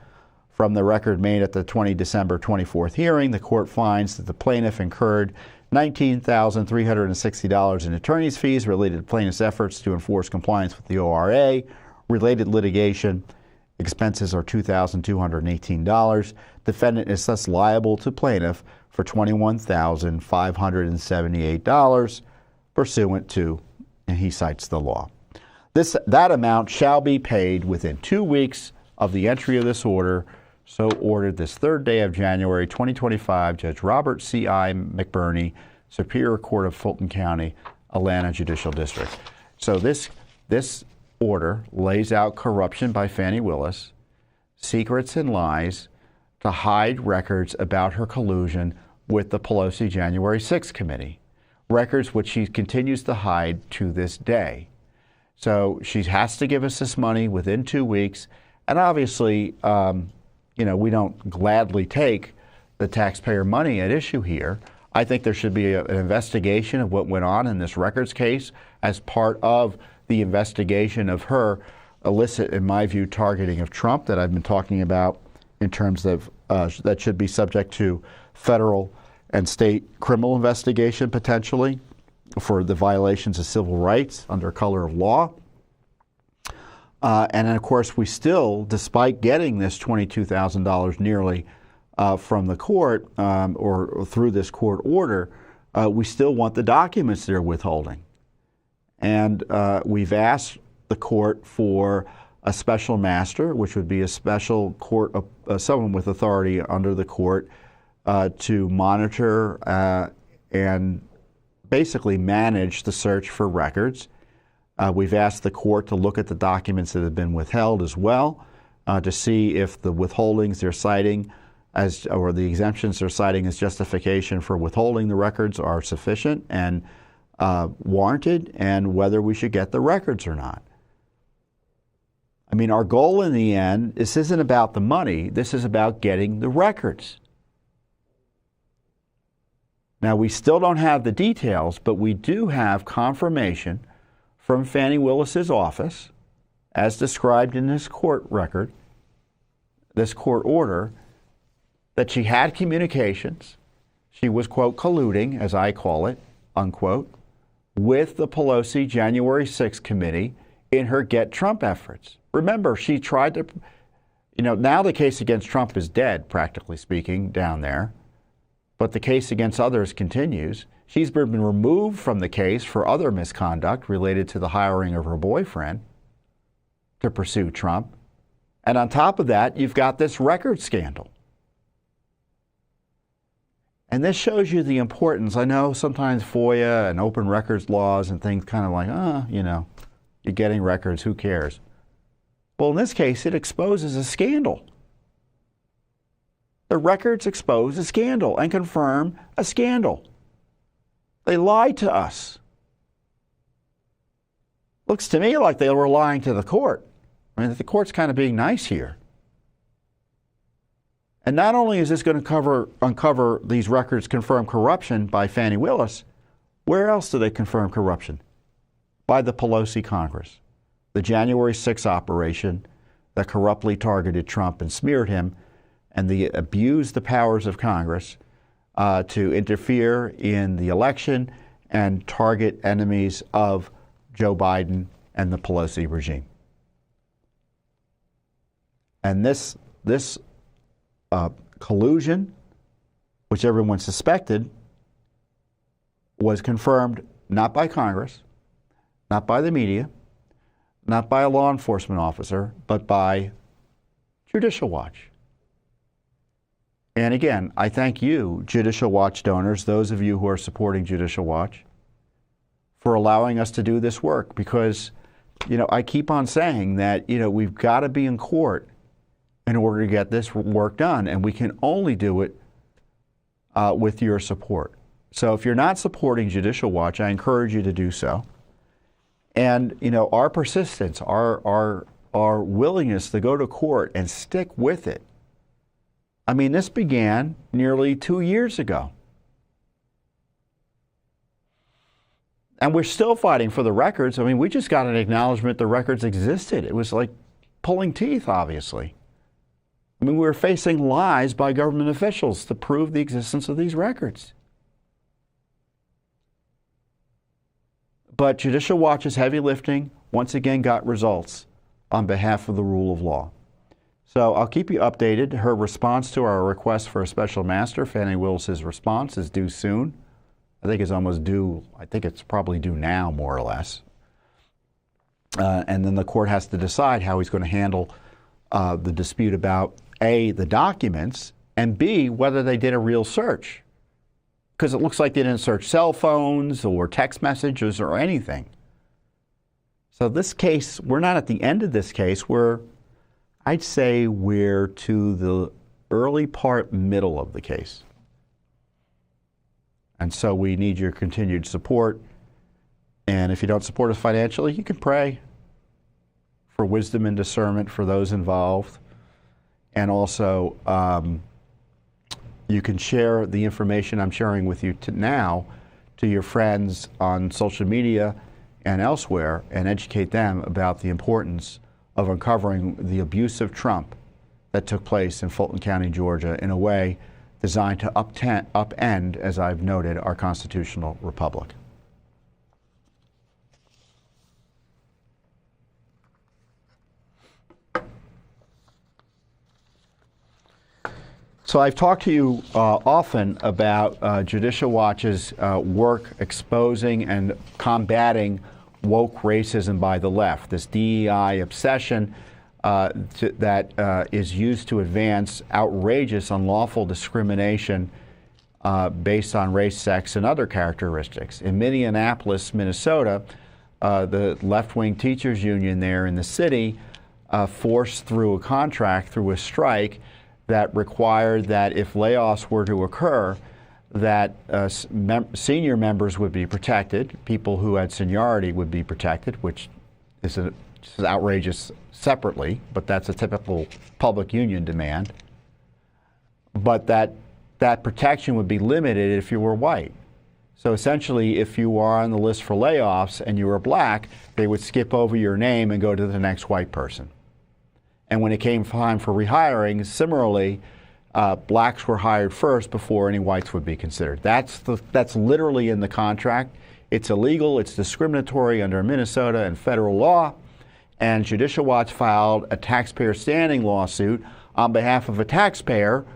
From the record made at the December 24th hearing, the court finds that the plaintiff incurred $19,360 in attorney's fees related to plaintiff's efforts to enforce compliance with the ORA. Related litigation expenses are $2,218. Defendant is thus liable to plaintiff for $21,578 pursuant to, and he cites the law. That amount shall be paid within 2 weeks of the entry of this order, so ordered this 3rd day of January 2025, Judge Robert C.I. McBurney, Superior Court of Fulton County, Atlanta Judicial District. So this order lays out corruption by Fani Willis, secrets and lies to hide records about her collusion with the Pelosi January 6th committee, records which she continues to hide to this day. So she has to give us this money within 2 weeks, and obviously, we don't gladly take the taxpayer money at issue here. I think there should be an investigation of what went on in this records case as part of the investigation of her illicit, in my view, targeting of Trump that I've been talking about in terms of that should be subject to federal and state criminal investigation potentially for the violations of civil rights under color of law. And then, of course, we still, despite getting this $22,000 nearly from the court or through this court order, we still want the documents they're withholding. And we've asked the court for a special master, which would be a special court, someone with authority under the court to monitor and basically manage the search for records. We've asked the court to look at the documents that have been withheld as well to see if the withholdings they're citing or the exemptions they're citing as justification for withholding the records are sufficient and warranted, and whether we should get the records or not. I mean, our goal in the end, this isn't about the money, this is about getting the records. Now, we still don't have the details, but we do have confirmation from Fani Willis's office, as described in this court record, this court order, that she had communications. She was, quote, colluding, as I call it, unquote, with the Pelosi January 6th committee in her Get Trump efforts. Remember, she tried to, now the case against Trump is dead, practically speaking, down there, but the case against others continues. She's been removed from the case for other misconduct related to the hiring of her boyfriend to pursue Trump. And on top of that, you've got this record scandal. And this shows you the importance. I know sometimes FOIA and open records laws and things kind of like, you're getting records, who cares? Well, in this case, it exposes a scandal. The records expose a scandal and confirm a scandal. They lied to us. Looks to me like they were lying to the court. I mean, the court's kind of being nice here. And not only is this going to uncover these records confirm corruption by Fani Willis, where else do they confirm corruption? By the Pelosi Congress. The January 6th operation that corruptly targeted Trump and smeared him, and they abused the powers of Congress to interfere in the election and target enemies of Joe Biden and the Pelosi regime. And this collusion, which everyone suspected, was confirmed not by Congress, not by the media, not by a law enforcement officer, but by Judicial Watch. And again, I thank you, Judicial Watch donors, those of you who are supporting Judicial Watch, for allowing us to do this work, because, I keep on saying that, we've got to be in court in order to get this work done, and we can only do it with your support. So if you're not supporting Judicial Watch, I encourage you to do so. And, our persistence, our willingness to go to court and stick with it. I mean, this began nearly 2 years ago. And we're still fighting for the records. I mean, we just got an acknowledgement the records existed. It was like pulling teeth, obviously. I mean, we were facing lies by government officials to prove the existence of these records. But Judicial Watch's heavy lifting once again got results on behalf of the rule of law. So I'll keep you updated. Her response to our request for a special master, Fani Willis's response, is due soon. I think it's almost due. I think it's probably due now, more or less. And then the court has to decide how he's going to handle the dispute about A, the documents, and B, whether they did a real search. Because it looks like they didn't search cell phones or text messages or anything. So this case, we're not at the end of this case. I'd say we're to the early part, middle of the case. And so we need your continued support. And if you don't support us financially, you can pray for wisdom and discernment for those involved. And also, you can share the information I'm sharing with you now to your friends on social media and elsewhere and educate them about the importance of uncovering the abuse of Trump that took place in Fulton County, Georgia, in a way designed to upend, as I've noted, our constitutional republic. So I've talked to you often about Judicial Watch's work exposing and combating woke racism by the left, this DEI obsession that is used to advance outrageous, unlawful discrimination based on race, sex, and other characteristics. In Minneapolis, Minnesota, the left-wing teachers union there in the city forced through a contract, through a strike, that required that if layoffs were to occur, that senior members would be protected, people who had seniority would be protected, which is outrageous separately, but that's a typical public union demand. But that protection would be limited if you were white. So essentially, if you are on the list for layoffs and you were black, they would skip over your name and go to the next white person. And when it came time for rehiring, similarly, blacks were hired first before any whites would be considered. That's literally in the contract. It's illegal. It's discriminatory under Minnesota and federal law. And Judicial Watch filed a taxpayer standing lawsuit on behalf of a taxpayer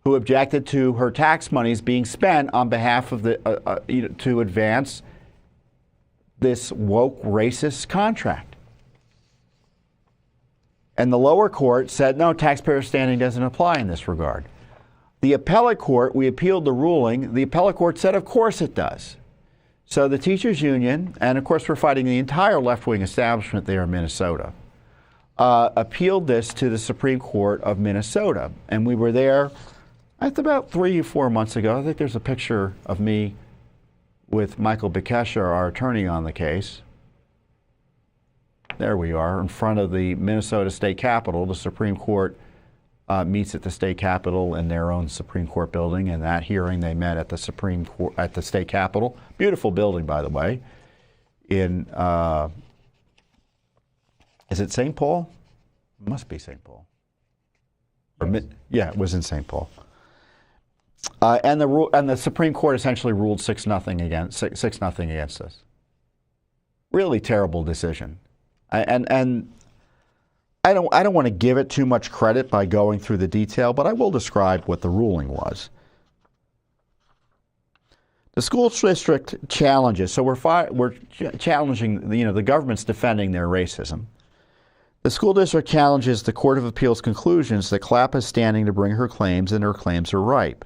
who objected to her tax monies being spent on behalf of to advance this woke racist contract. And the lower court said, no, taxpayer standing doesn't apply in this regard. The appellate court, we appealed the ruling. The appellate court said, of course it does. So the teachers union, and of course we're fighting the entire left-wing establishment there in Minnesota, appealed this to the Supreme Court of Minnesota. And we were there, I think about 3 or 4 months ago. I think there's a picture of me with Michael Bekesha, our attorney on the case. There we are, in front of the Minnesota State Capitol. The Supreme Court meets at the State Capitol in their own Supreme Court building. And that hearing, they met at the Supreme Court, at the State Capitol. Beautiful building, by the way. In is it St. Paul? It must be St. Paul. Yes. Yeah, it was in St. Paul. And the Supreme Court essentially ruled 6-0 against us. Really terrible decision. And I don't want to give it too much credit by going through the detail, but I will describe what the ruling was. The school district challenges, so we're challenging, the government's defending their racism. The school district challenges the Court of Appeals' conclusions that Clapp is standing to bring her claims, and her claims are ripe.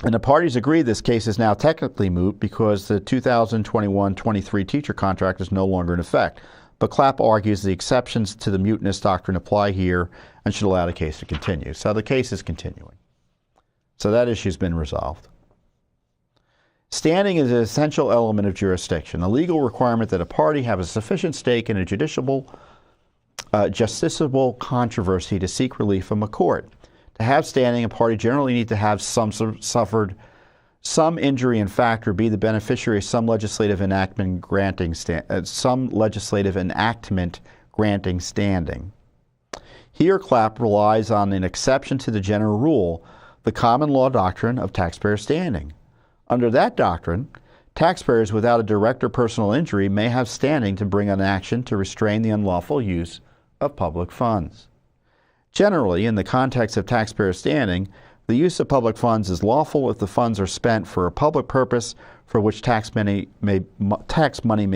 And the parties agree this case is now technically moot because the 2021-23 teacher contract is no longer in effect. But Clapp argues the exceptions to the mutinous doctrine apply here and should allow the case to continue. So the case is continuing. So that issue's been resolved. Standing is an essential element of jurisdiction, a legal requirement that a party have a sufficient stake in a justiciable controversy to seek relief from a court. To have standing, a party generally need to have suffered some injury in fact or be the beneficiary of some legislative enactment granting standing. Here, Clapp relies on an exception to the general rule, the common law doctrine of taxpayer standing. Under that doctrine, taxpayers without a direct or personal injury may have standing to bring an action to restrain the unlawful use of public funds. Generally, in the context of taxpayer standing, the use of public funds is lawful if the funds are spent for a public purpose for which tax money may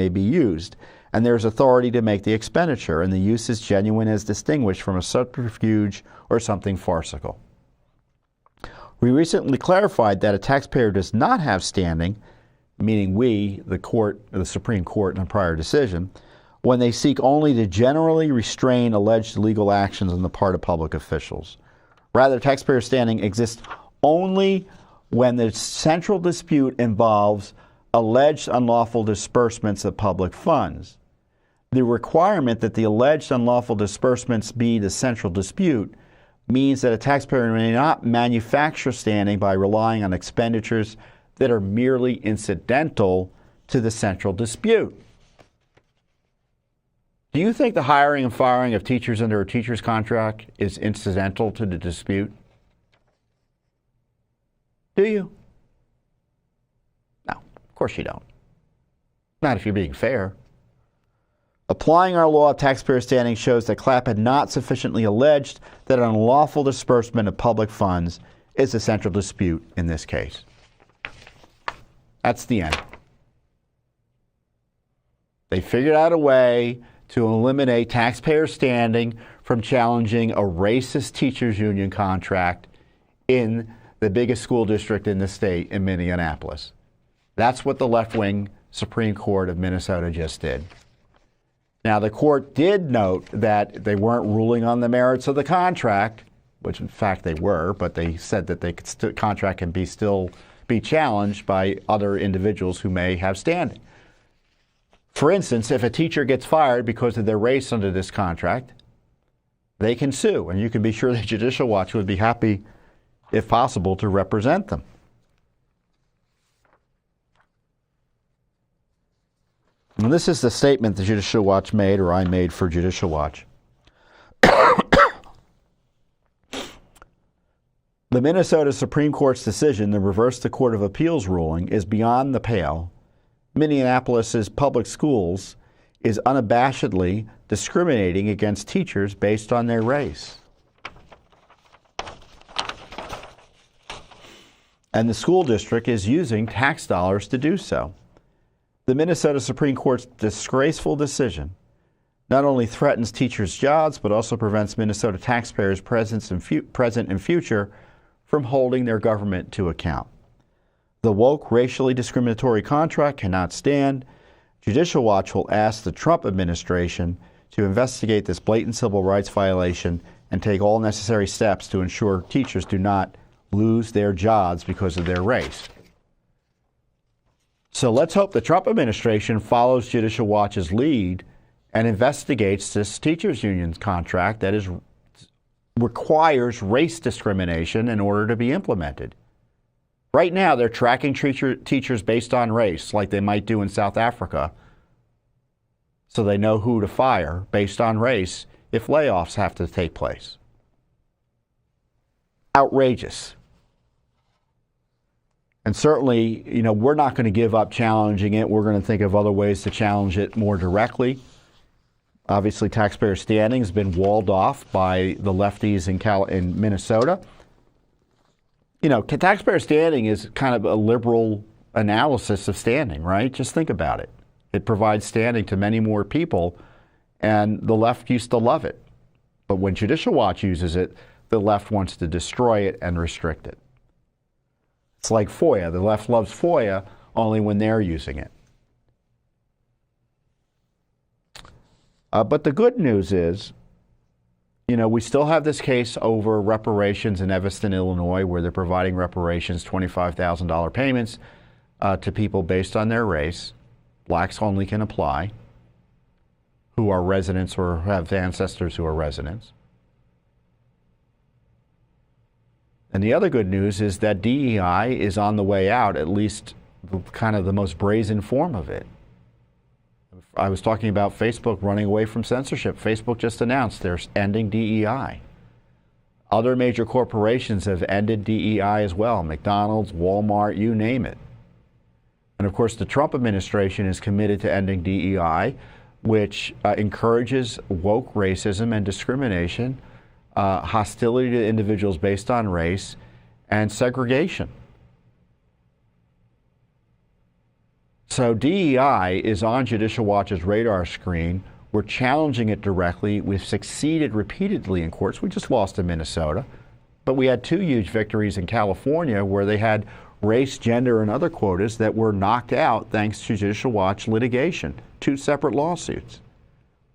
be used, and there is authority to make the expenditure, and the use is genuine as distinguished from a subterfuge or something farcical. We recently clarified that a taxpayer does not have standing, meaning we, the Supreme Court in a prior decision, when they seek only to generally restrain alleged legal actions on the part of public officials. Rather, taxpayer standing exists only when the central dispute involves alleged unlawful disbursements of public funds. The requirement that the alleged unlawful disbursements be the central dispute means that a taxpayer may not manufacture standing by relying on expenditures that are merely incidental to the central dispute. Do you think the hiring and firing of teachers under a teacher's contract is incidental to the dispute? Do you? No, of course you don't. Not if you're being fair. Applying our law of taxpayer standing shows that Clapp had not sufficiently alleged that an unlawful disbursement of public funds is a central dispute in this case. That's the end. They figured out a way to eliminate taxpayer standing from challenging a racist teachers union contract in the biggest school district in the state, in Minneapolis. That's what the left-wing Supreme Court of Minnesota just did. Now, the court did note that they weren't ruling on the merits of the contract, which in fact they were, but they said that the contract can still be challenged by other individuals who may have standing. For instance, if a teacher gets fired because of their race under this contract, they can sue, and you can be sure the Judicial Watch would be happy, if possible, to represent them. And this is the statement the Judicial Watch made, or I made for Judicial Watch. The Minnesota Supreme Court's decision to reverse the Court of Appeals ruling is beyond the pale. Minneapolis's public schools is unabashedly discriminating against teachers based on their race. And the school district is using tax dollars to do so. The Minnesota Supreme Court's disgraceful decision not only threatens teachers' jobs, but also prevents Minnesota taxpayers present and future from holding their government to account. The woke, racially discriminatory contract cannot stand, Judicial Watch will ask the Trump administration to investigate this blatant civil rights violation and take all necessary steps to ensure teachers do not lose their jobs because of their race. So let's hope the Trump administration follows Judicial Watch's lead and investigates this teachers union's contract that requires race discrimination in order to be implemented. Right now, they're tracking teachers based on race, like they might do in South Africa, so they know who to fire based on race if layoffs have to take place. Outrageous. And certainly, we're not going to give up challenging it. We're going to think of other ways to challenge it more directly. Obviously, taxpayer standing has been walled off by the lefties in Minnesota. Taxpayer standing is kind of a liberal analysis of standing, right? Just think about it. It provides standing to many more people, and the left used to love it. But when Judicial Watch uses it, the left wants to destroy it and restrict it. It's like FOIA. The left loves FOIA only when they're using it. But the good news is, we still have this case over reparations in Evanston, Illinois, where they're providing reparations, $25,000 payments to people based on their race. Blacks only can apply, who are residents or have ancestors who are residents. And the other good news is that DEI is on the way out, at least kind of the most brazen form of it. I was talking about Facebook running away from censorship. Facebook just announced they're ending DEI. Other major corporations have ended DEI as well. McDonald's, Walmart, you name it. And of course, the Trump administration is committed to ending DEI, which encourages woke racism and discrimination, hostility to individuals based on race, and segregation. So DEI is on Judicial Watch's radar screen. We're challenging it directly. We've succeeded repeatedly in courts. We just lost in Minnesota, but we had 2 huge victories in California where they had race, gender, and other quotas that were knocked out thanks to Judicial Watch litigation, 2 separate lawsuits.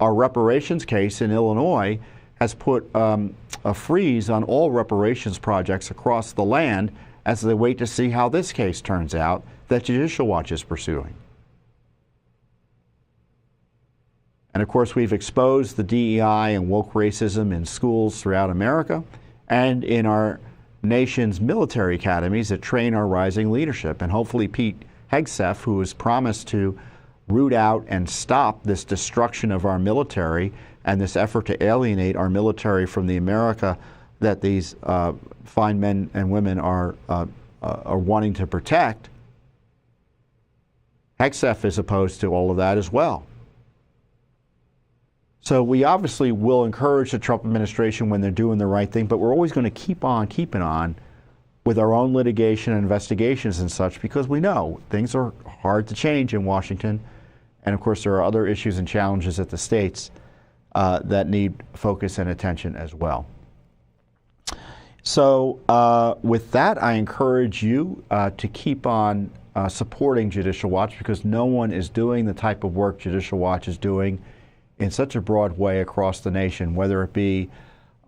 Our reparations case in Illinois has put a freeze on all reparations projects across the land as they wait to see how this case turns out that Judicial Watch is pursuing. And of course, we've exposed the DEI and woke racism in schools throughout America and in our nation's military academies that train our rising leadership. And hopefully Pete Hegseth, who has promised to root out and stop this destruction of our military and this effort to alienate our military from the America that these fine men and women are wanting to protect, Hegseth is opposed to all of that as well. So we obviously will encourage the Trump administration when they're doing the right thing, but we're always going to keep on keeping on with our own litigation and investigations and such, because we know things are hard to change in Washington. And of course, there are other issues and challenges at the states that need focus and attention as well. So with that, I encourage you to keep on supporting Judicial Watch, because no one is doing the type of work Judicial Watch is doing in such a broad way across the nation, whether it be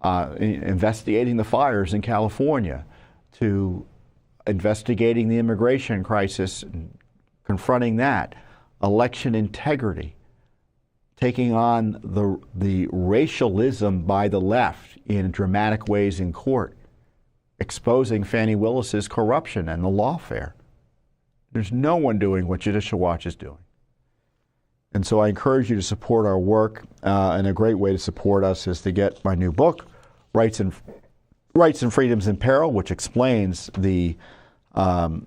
investigating the fires in California, to investigating the immigration crisis, and confronting that, election integrity, taking on the racialism by the left in dramatic ways in court, exposing Fani Willis's corruption and the lawfare. There's no one doing what Judicial Watch is doing. And so I encourage you to support our work, and a great way to support us is to get my new book, Rights and Freedoms in Peril, which explains the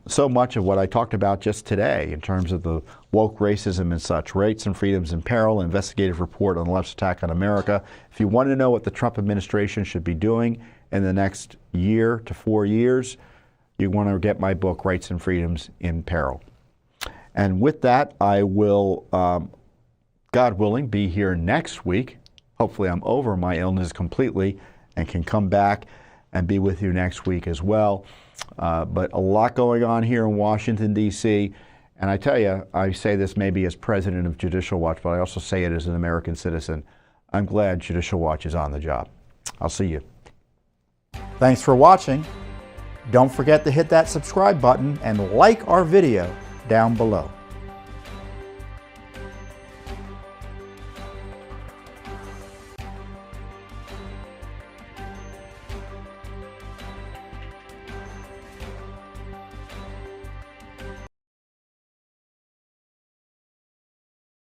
so much of what I talked about just today in terms of the woke racism and such. Rights and Freedoms in Peril, investigative report on the left's attack on America. If you want to know what the Trump administration should be doing in the next year to 4 years, you want to get my book, Rights and Freedoms in Peril. And with that, I will, God willing, be here next week. Hopefully I'm over my illness completely and can come back and be with you next week as well. But a lot going on here in Washington, D.C., And I tell you, I say this maybe as president of Judicial Watch, but I also say it as an American citizen. I'm glad Judicial Watch is on the job. I'll see you. Thanks for watching. Don't forget to hit that subscribe button and like our video down below.